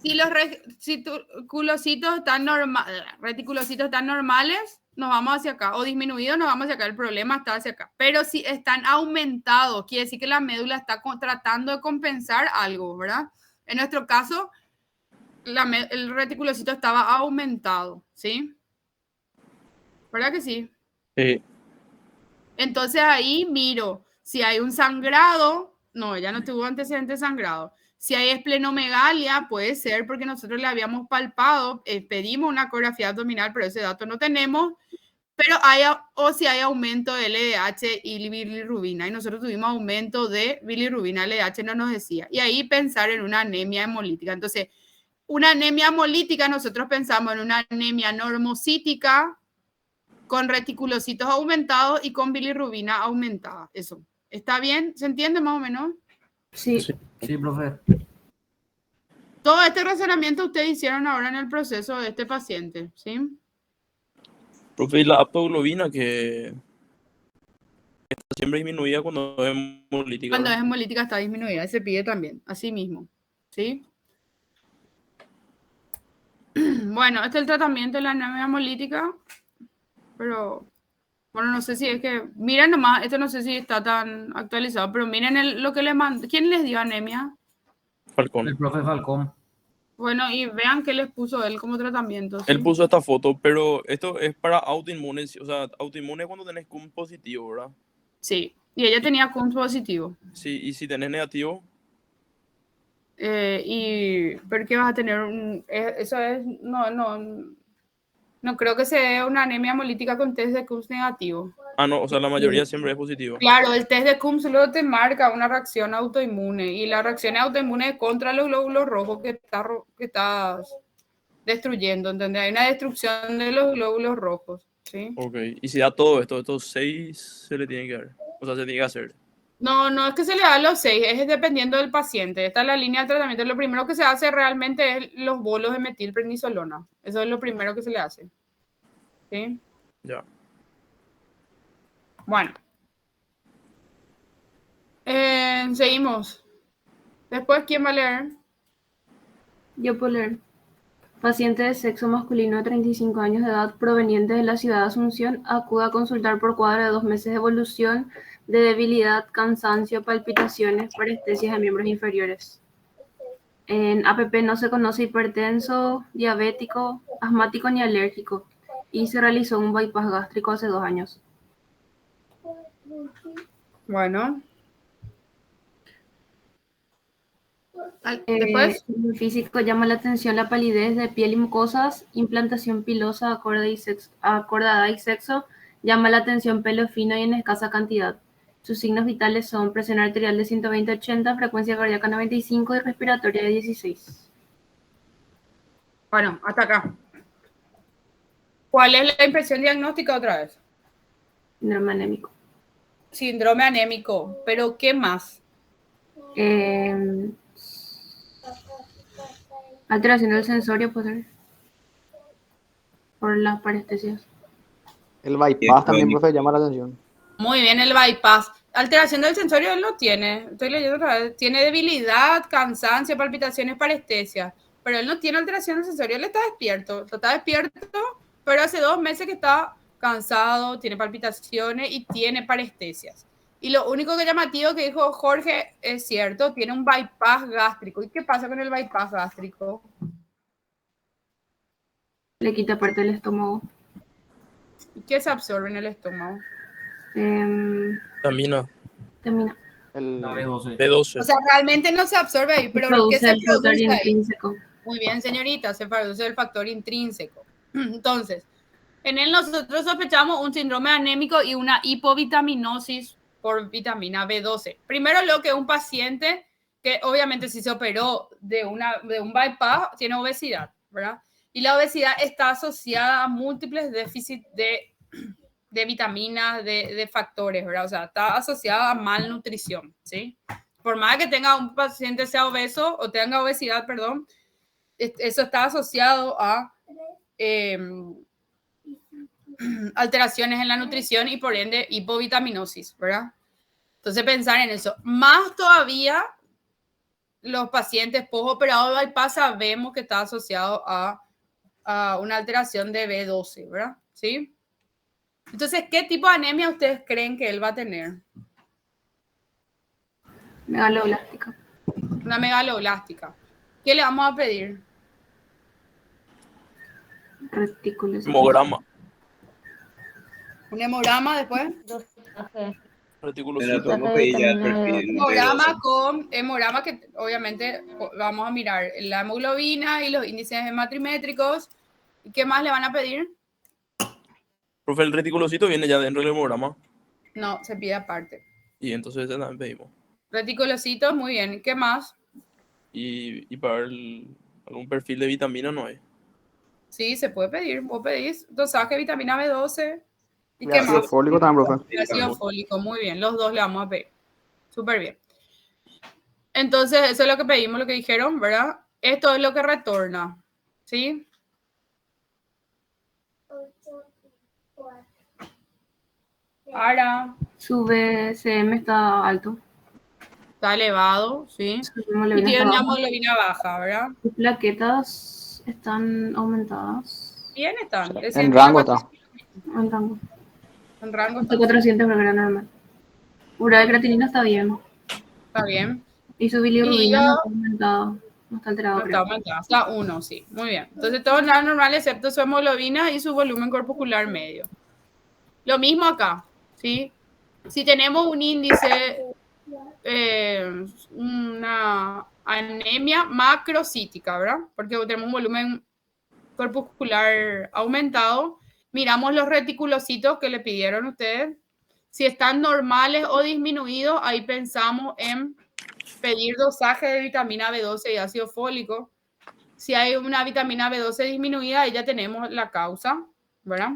Si los reticulocitos están normales, nos vamos hacia acá, o disminuidos, nos vamos hacia acá. El problema está hacia acá. Pero si están aumentados, quiere decir que la médula está tratando de compensar algo, ¿verdad? En nuestro caso, el reticulocito estaba aumentado, ¿sí? ¿Verdad que sí? Sí. Entonces ahí miro si hay un sangrado. No, ella no tuvo antecedentes de sangrado. Si hay esplenomegalia, puede ser porque nosotros le habíamos palpado, pedimos una ecografía abdominal, pero ese dato no tenemos. Pero o si hay aumento de LDH y bilirrubina, y nosotros tuvimos aumento de bilirrubina, LDH no nos decía. Y ahí pensar en una anemia hemolítica. Entonces, una anemia hemolítica, nosotros pensamos en una anemia normocítica con reticulocitos aumentados y con bilirrubina aumentada. Eso. ¿Está bien? ¿Se entiende más o menos? Sí. Sí. Sí, profe. Todo este razonamiento ustedes hicieron ahora en el proceso de este paciente, ¿sí? Profe, y la aptoglobina que está siempre disminuida cuando es hemolítica, Cuando es ¿verdad? hemolítica está disminuida, se pide también, así mismo, ¿sí? Bueno, este es el tratamiento de la anemia hemolítica, pero bueno, no sé si es que, miren nomás, esto no sé si está tan actualizado, pero miren lo que le mandó. ¿Quién les dio anemia? Falcón. El profe Falcón. Bueno, y vean qué les puso él como tratamiento, ¿sí? Él puso esta foto, pero esto es para autoinmunes, o sea, autoinmune cuando tenés CUM positivo, ¿verdad? Sí, y ella tenía Coombs positivo. Sí, y si tenés negativo, ¿Pero qué vas a tener? Eso es, no creo que sea una anemia hemolítica con test de Coombs negativo. no, o sea, la mayoría siempre es positivo. Claro, el test de Coombs solo te marca una reacción autoinmune y la reacción autoinmune es contra los glóbulos rojos que estás destruyendo, ¿entendés? Hay una destrucción de los glóbulos rojos, ¿sí? Ok, y si da todo esto, estos 6 se le tiene que dar, o sea, se tiene que hacer. No, no es que se le da los 6, es dependiendo del paciente. Esta es la línea de tratamiento. Lo primero que se hace realmente es los bolos de metilprednisolona. Eso es lo primero que se le hace. ¿Sí? Ya. Bueno. Seguimos. Después, ¿quién va a leer? Yo puedo leer. Paciente de sexo masculino de 35 años de edad proveniente de la ciudad de Asunción acude a consultar por cuadro de 2 meses de evolución de debilidad, cansancio, palpitaciones, parestesias de miembros inferiores. En APP no se conoce hipertenso, diabético, asmático ni alérgico y se realizó un bypass gástrico hace 2 años. Bueno. Después. En el físico llama la atención la palidez de piel y mucosas, implantación pilosa acorde a edad y sexo, llama la atención pelo fino y en escasa cantidad. Sus signos vitales son presión arterial de 120/80, frecuencia cardíaca 95 y respiratoria de 16. Bueno, hasta acá. ¿Cuál es la impresión diagnóstica otra vez? Síndrome anémico. Síndrome anémico, pero ¿qué más? Alteración del sensorio, puede ser. Por las parestesias. El bypass también, profe, llama la atención. Muy bien, el bypass. Alteración del sensorio él no tiene. Estoy leyendo otra vez. Tiene debilidad, cansancio, palpitaciones, parestesia. Pero él no tiene alteración del sensorio. Él está despierto. Está despierto, pero hace 2 meses que está cansado, tiene palpitaciones y tiene parestesias. Y lo único que llamativo que dijo Jorge es cierto, tiene un bypass gástrico. ¿Y qué pasa con el bypass gástrico? Le quita parte del estómago. ¿Y qué se absorbe en el estómago? Vitamina Termina. El, La B12. B12. O sea, realmente no se absorbe ahí, pero ¿qué Produce se el factor produce ahí? intrínseco. Muy bien, señorita, se produce el factor intrínseco. Entonces, en él nosotros sospechamos un síndrome anémico y una hipovitaminosis por vitamina B12. Primero, lo que un paciente que obviamente si se operó de un bypass tiene obesidad, ¿verdad? Y la obesidad está asociada a múltiples déficits de vitaminas, de factores, ¿verdad? O sea, está asociada a malnutrición, ¿sí? Por más que tenga un paciente sea obeso o tenga obesidad, perdón, eso está asociado a alteraciones en la nutrición y por ende hipovitaminosis, ¿verdad? Entonces pensar en eso. Más todavía los pacientes postoperados de bypass sabemos que está asociado a una alteración de B12, ¿verdad? ¿Sí? Entonces, ¿qué tipo de anemia ustedes creen que él va a tener? Megaloblástica. Una megaloblástica. ¿Qué le vamos a pedir? Retículos. Hemograma. ¿Un hemograma después? Pero Reticulocito. podemos pedir ya el perfil Hemograma B12. con hemograma que obviamente vamos a mirar la hemoglobina y los índices hematrimétricos. ¿Y qué más le van a pedir? Profe, el reticulocito viene ya dentro del hemograma. No, se pide aparte. Y entonces ese también pedimos. Reticulocitos, muy bien. ¿Qué más? Y para algún perfil de vitamina no hay. Sí, se puede pedir. Vos pedís dosaje de vitamina B12. ¿Y y qué ácido más? fólico también, profe. Ácido fólico, muy bien. Los dos le vamos a pedir. Súper bien. Entonces, eso es lo que pedimos, lo que dijeron, ¿verdad? Esto es lo que retorna. ¿Sí? Ahora Su BCM está alto. está elevado, ¿sí? Su Y hemoglobina tiene está una baja. hemoglobina baja, ¿verdad? Sus plaquetas están aumentadas. Bien están. De En 100 rango a está. 400. En rango. En rango Hasta está. 400 pero era normal. Ura de creatinina está bien. Está bien. Y su Y bilirrubina no yo- está aumentado. No está alterado, No está creo. aumentado. Está 1, sí. Muy bien. Entonces todo nada normal excepto su hemoglobina y su volumen corpuscular medio. Lo mismo acá, ¿sí? Si tenemos un índice, una anemia macrocítica, ¿verdad? Porque tenemos un volumen corpuscular aumentado, miramos los reticulocitos que le pidieron ustedes. Si están normales o disminuidos, ahí pensamos en pedir dosaje de vitamina B12 y ácido fólico. Si hay una vitamina B12 disminuida, ahí ya tenemos la causa, ¿verdad?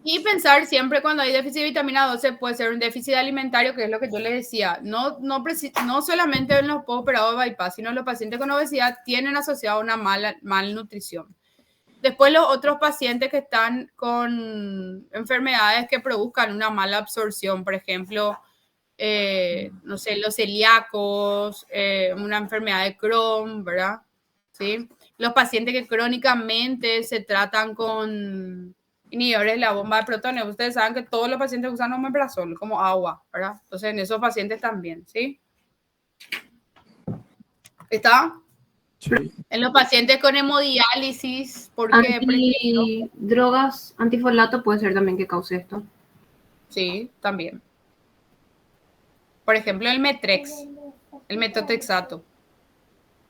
Y pensar siempre cuando hay déficit de vitamina 12 puede ser un déficit alimentario, que es lo que yo les decía. No solamente en los postoperados de bypass, sino los pacientes con obesidad tienen asociado una malnutrición. Después los otros pacientes que están con enfermedades que produzcan una mala absorción, por ejemplo, no sé, los celíacos, una enfermedad de Crohn, ¿verdad? ¿Sí? Los pacientes que crónicamente se tratan con inhibidores de la bomba de protones. Ustedes saben que todos los pacientes usan omeprazol como agua, ¿verdad? Entonces en esos pacientes también, ¿sí? ¿Está? Sí. En los pacientes con hemodiálisis, ¿por qué? Drogas, antifolato puede ser también que cause esto. Sí, también. Por ejemplo, el Metrex, el metotrexato,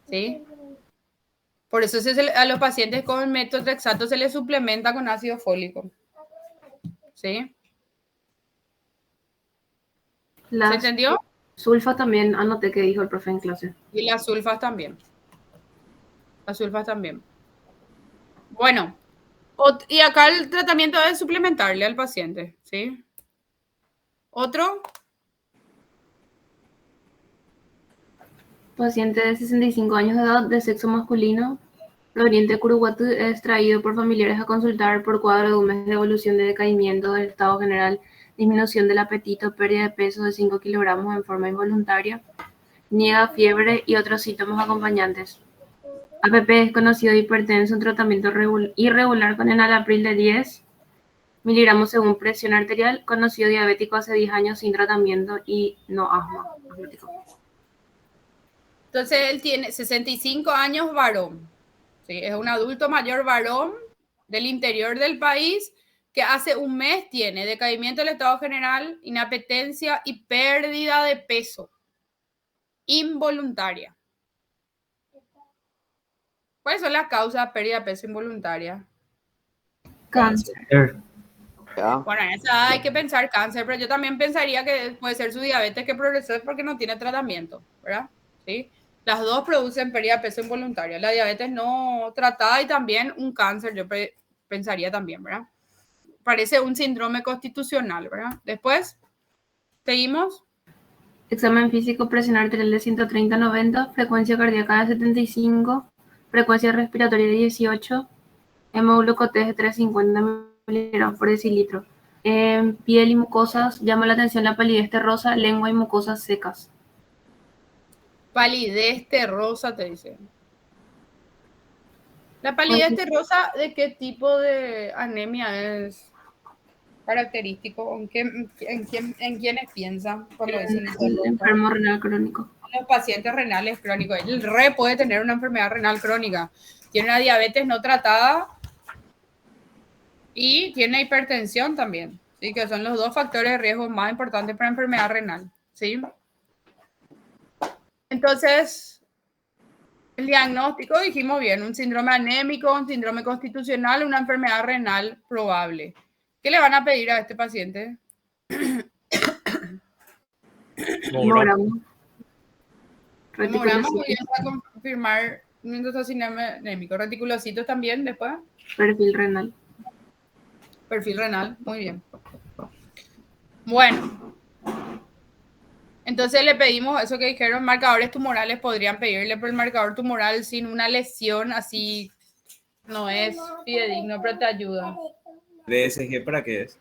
¿sí? Por eso a los pacientes con metotrexato se les suplementa con ácido fólico, ¿sí? ¿Se Las entendió? sulfas también anoté que dijo el profe en clase. Y las sulfas también. Las sulfas también. Bueno, y acá el tratamiento es suplementarle al paciente, ¿sí? ¿Otro? Paciente de 65 años de edad, de sexo masculino, proveniente de Curuguatú, es traído por familiares a consultar por cuadro de un mes de evolución de decaimiento del estado general, disminución del apetito, pérdida de peso de 5 kilogramos en forma involuntaria, niega, fiebre y otros síntomas acompañantes. APP desconocido, hipertenso, un tratamiento irregular con enalapril de 10 miligramos según presión arterial, conocido diabético hace 10 años sin tratamiento y no asma. Entonces él tiene 65 años, varón. ¿Sí? Es un adulto mayor varón del interior del país que hace un mes tiene decaimiento del estado general, inapetencia y pérdida de peso involuntaria. ¿Cuáles son las causas de pérdida de peso involuntaria? Cáncer. Ya. Bueno, esa hay que pensar cáncer, pero yo también pensaría que puede ser su diabetes que progresó porque no tiene tratamiento, ¿verdad? ¿Sí? Las dos producen pérdida de peso involuntaria. La diabetes no tratada y también un cáncer, yo pensaría también, ¿verdad? Parece un síndrome constitucional, ¿verdad? Después, seguimos. Examen físico, presión arterial de 130/90, frecuencia cardíaca de 75, frecuencia respiratoria de 18, hemoglucotés de 350 miligramos por decilitro. En piel y mucosas, llama la atención la palidez terrosa, lengua y mucosas secas. Palidez terrosa, te dice. ¿La palidez terrosa de qué tipo de anemia es característico? ¿En quiénes piensan cuando dicen eso? El enfermo renal crónico. Los pacientes renales crónicos. El puede tener una enfermedad renal crónica. Tiene una diabetes no tratada y tiene hipertensión también. ¿Sí? Que son los dos factores de riesgo más importantes para enfermedad renal. ¿Sí? Entonces, el diagnóstico, dijimos bien, un síndrome anémico, un síndrome constitucional, una enfermedad renal probable. ¿Qué le van a pedir a este paciente? Hemograma. Hemograma, muy bien, para confirmar síndrome anémico. Reticulocitos también, después. Perfil renal. Perfil renal, muy bien. Bueno. Entonces le pedimos eso que dijeron, marcadores tumorales podrían pedirle, pero el marcador tumoral sin una lesión así no es fidedigno, pero te ayuda. ¿DSG para qué es?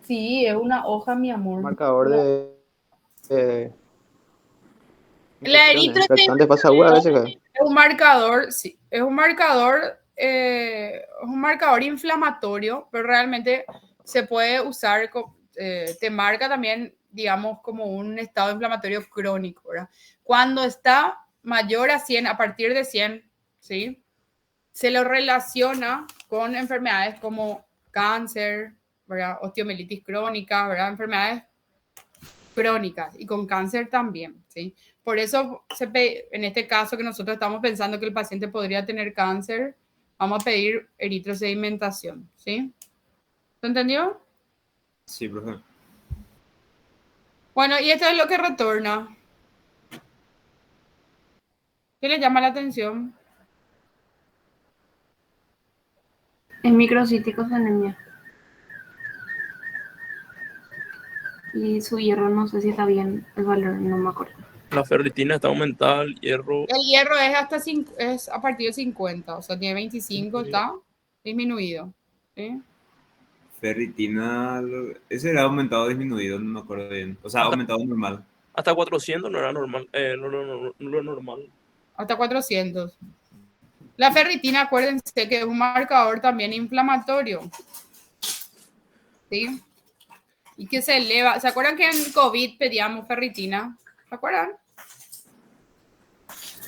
Sí, es una hoja, mi amor. Marcador de La infección pasa a veces. Es un marcador, sí, es un marcador inflamatorio, pero realmente se puede usar, te marca también, digamos, como un estado inflamatorio crónico, ¿verdad? Cuando está mayor a 100, a partir de 100, ¿sí? Se lo relaciona con enfermedades como cáncer, ¿verdad? Osteomielitis crónica, ¿verdad? Enfermedades crónicas y con cáncer también, ¿sí? Por eso, en este caso que nosotros estamos pensando que el paciente podría tener cáncer, vamos a pedir eritrosedimentación, ¿sí? ¿Se entendió? Sí, profe. Bueno, y esto es lo que retorna. ¿Qué le llama la atención? Es microcíticos de anemia. Y su hierro, no sé si está bien el valor, no me acuerdo. La ferritina está aumentada, el hierro. El hierro es a partir de 50, o sea, tiene 25, está disminuido. ¿Sí? Ferritina, ese era aumentado o disminuido, no me acuerdo bien. O sea, aumentado normal. Hasta 400 no era normal, no lo normal. Hasta 400. La ferritina, acuérdense que es un marcador también inflamatorio. ¿Sí? Y que se eleva. ¿Se acuerdan que en COVID pedíamos ferritina? ¿Se acuerdan?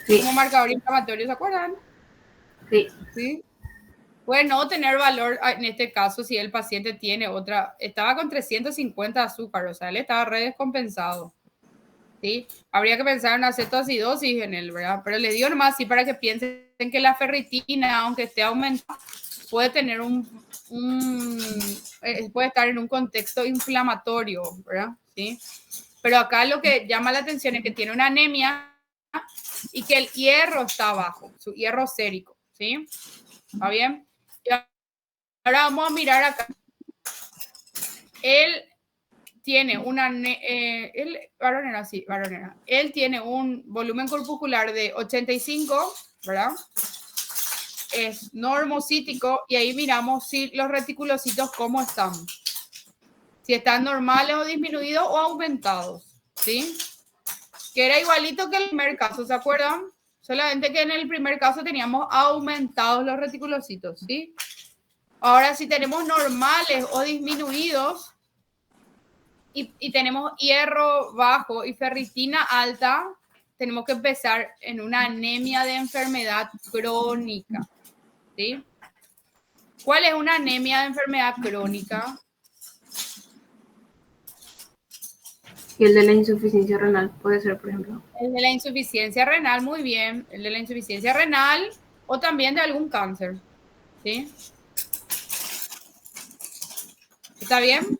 Sí. Como marcador inflamatorio, ¿se acuerdan? Sí. ¿Sí? Puede no tener valor en este caso si el paciente tiene otra. Estaba con 350 de azúcar, o sea, él estaba re descompensado. ¿Sí? Habría que pensar en acetoacidosis en él, ¿verdad? Pero le digo nomás así para que piensen que la ferritina, aunque esté aumentada, puede tener puede estar en un contexto inflamatorio, ¿verdad? ¿Sí? Pero acá lo que llama la atención es que tiene una anemia y que el hierro está bajo, su hierro sérico, ¿sí? ¿Está bien? Y ahora vamos a mirar acá. Él tiene varonera. Él tiene un volumen corpuscular de 85, ¿verdad? Es normocítico y ahí miramos si los reticulocitos cómo están. Si están normales o disminuidos o aumentados, ¿sí? Que era igualito que el primer caso, ¿se acuerdan? Solamente que en el primer caso teníamos aumentados los reticulocitos, ¿sí? Ahora, si tenemos normales o disminuidos y tenemos hierro bajo y ferritina alta, tenemos que empezar en una anemia de enfermedad crónica, ¿sí? ¿Cuál es una anemia de enfermedad crónica? Y el de la insuficiencia renal puede ser, por ejemplo. El de la insuficiencia renal, muy bien. El de la insuficiencia renal o también de algún cáncer, ¿sí? ¿Está bien?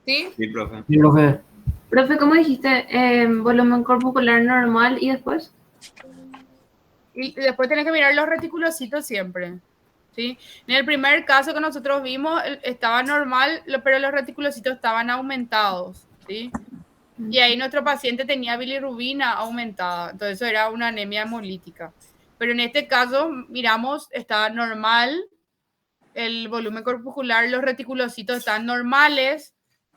¿Sí? Sí, profe. Sí, profe. Profe, ¿cómo dijiste? Volumen corpuscular normal y después. Y después tenés que mirar los reticulocitos siempre, ¿sí? En el primer caso que nosotros vimos estaba normal, pero los reticulocitos estaban aumentados, ¿sí? Y ahí nuestro paciente tenía bilirrubina aumentada, entonces eso era una anemia hemolítica. Pero en este caso, miramos, está normal el volumen corpuscular, los reticulocitos están normales,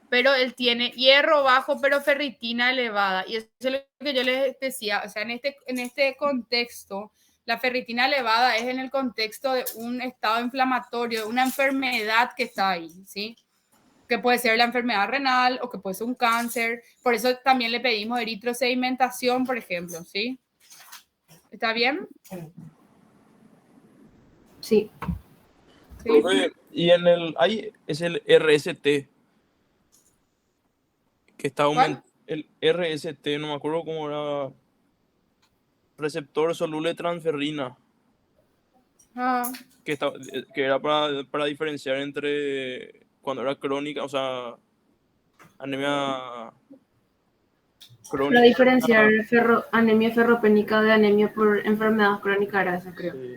pero él tiene hierro bajo, pero ferritina elevada. Y eso es lo que yo les decía, o sea, en este contexto, la ferritina elevada es en el contexto de un estado inflamatorio, de una enfermedad que está ahí, ¿sí? Que puede ser la enfermedad renal o que puede ser un cáncer. Por eso también le pedimos eritrosedimentación, por ejemplo, ¿sí? ¿Está bien? Sí. ¿Sí? Profe, y ahí es el RST, que está ¿Cuál? el RST, no me acuerdo cómo era, receptor soluble de transferrina, Ah, que era para diferenciar entre cuando era crónica, o sea, anemia Para crónica. diferenciar anemia ferropénica de anemia por enfermedad crónica era esa, creo. Sí,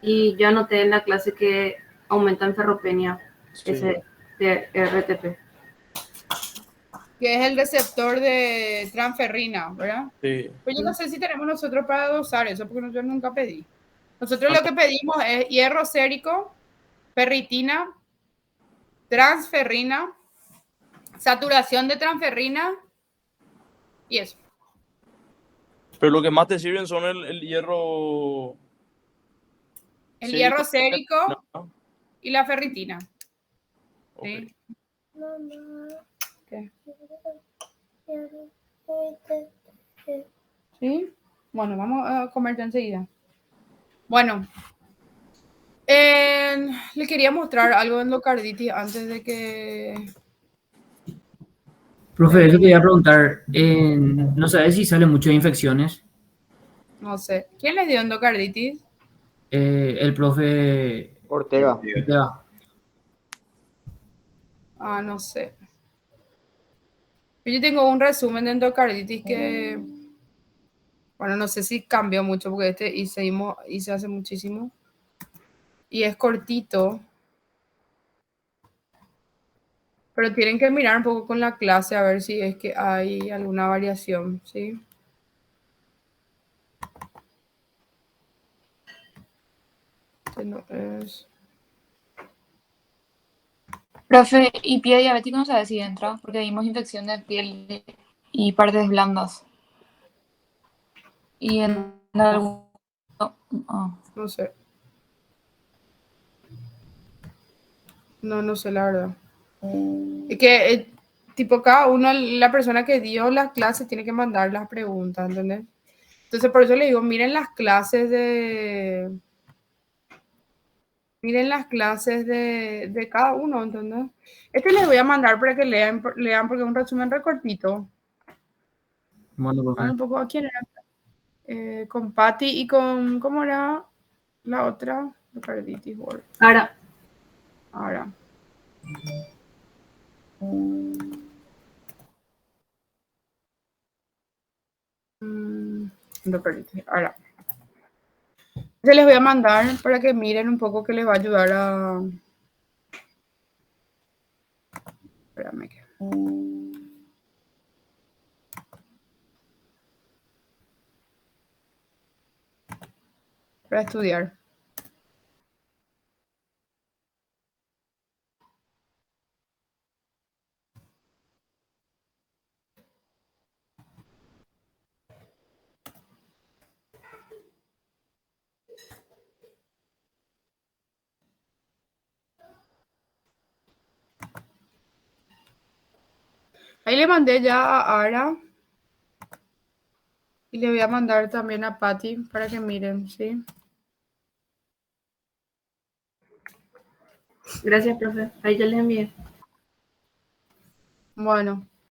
Y yo anoté en la clase que aumenta en ferropenia sí, ese de RTP. que es el receptor de transferrina, ¿verdad? sí. Pues yo no sé si tenemos nosotros para dosar eso, porque yo nunca pedí. Nosotros lo que pedimos es hierro sérico, ferritina, transferrina, saturación de transferrina y eso. Pero lo que más te sirven son el hierro El sérico. hierro sérico No, y la ferritina. ok. ¿Sí? ¿Qué? ¿Sí? Bueno, vamos a comer ya enseguida. Bueno, le quería mostrar algo de endocarditis antes de que Profe, eso termine. quería preguntar. ¿No sabes si sale mucho de infecciones? No sé. ¿Quién les dio endocarditis? El profe Ortega. Ortega. Ah, no sé. Yo tengo un resumen de endocarditis que, bueno, no sé si cambió mucho porque hice hace muchísimo. Y es cortito. Pero tienen que mirar un poco con la clase a ver si es que hay alguna variación, ¿sí? Este no es... Profe, ¿y pie diabético no sabe si entra? Porque vimos infección de piel y partes blandas. Y en algún... No sé. No sé la verdad. Es que, tipo, cada uno, la persona que dio las clases tiene que mandar las preguntas, ¿entendés? Entonces, por eso le digo, miren las clases de... Miren las clases de cada uno, ¿entendés? Este les voy a mandar para que lean porque es un resumen recortito. Bueno, profe. Un poco a quién era. Con Patty y con... ¿Cómo era la otra? Endocarditis por Ahora, endocarditis. Ahora. Se les voy a mandar para que miren un poco que les va a ayudar a... Espérame que... Para estudiar. Ahí le mandé ya a Ara y le voy a mandar también a Patty para que miren, ¿sí? gracias, profe. Ahí ya les envié. Bueno.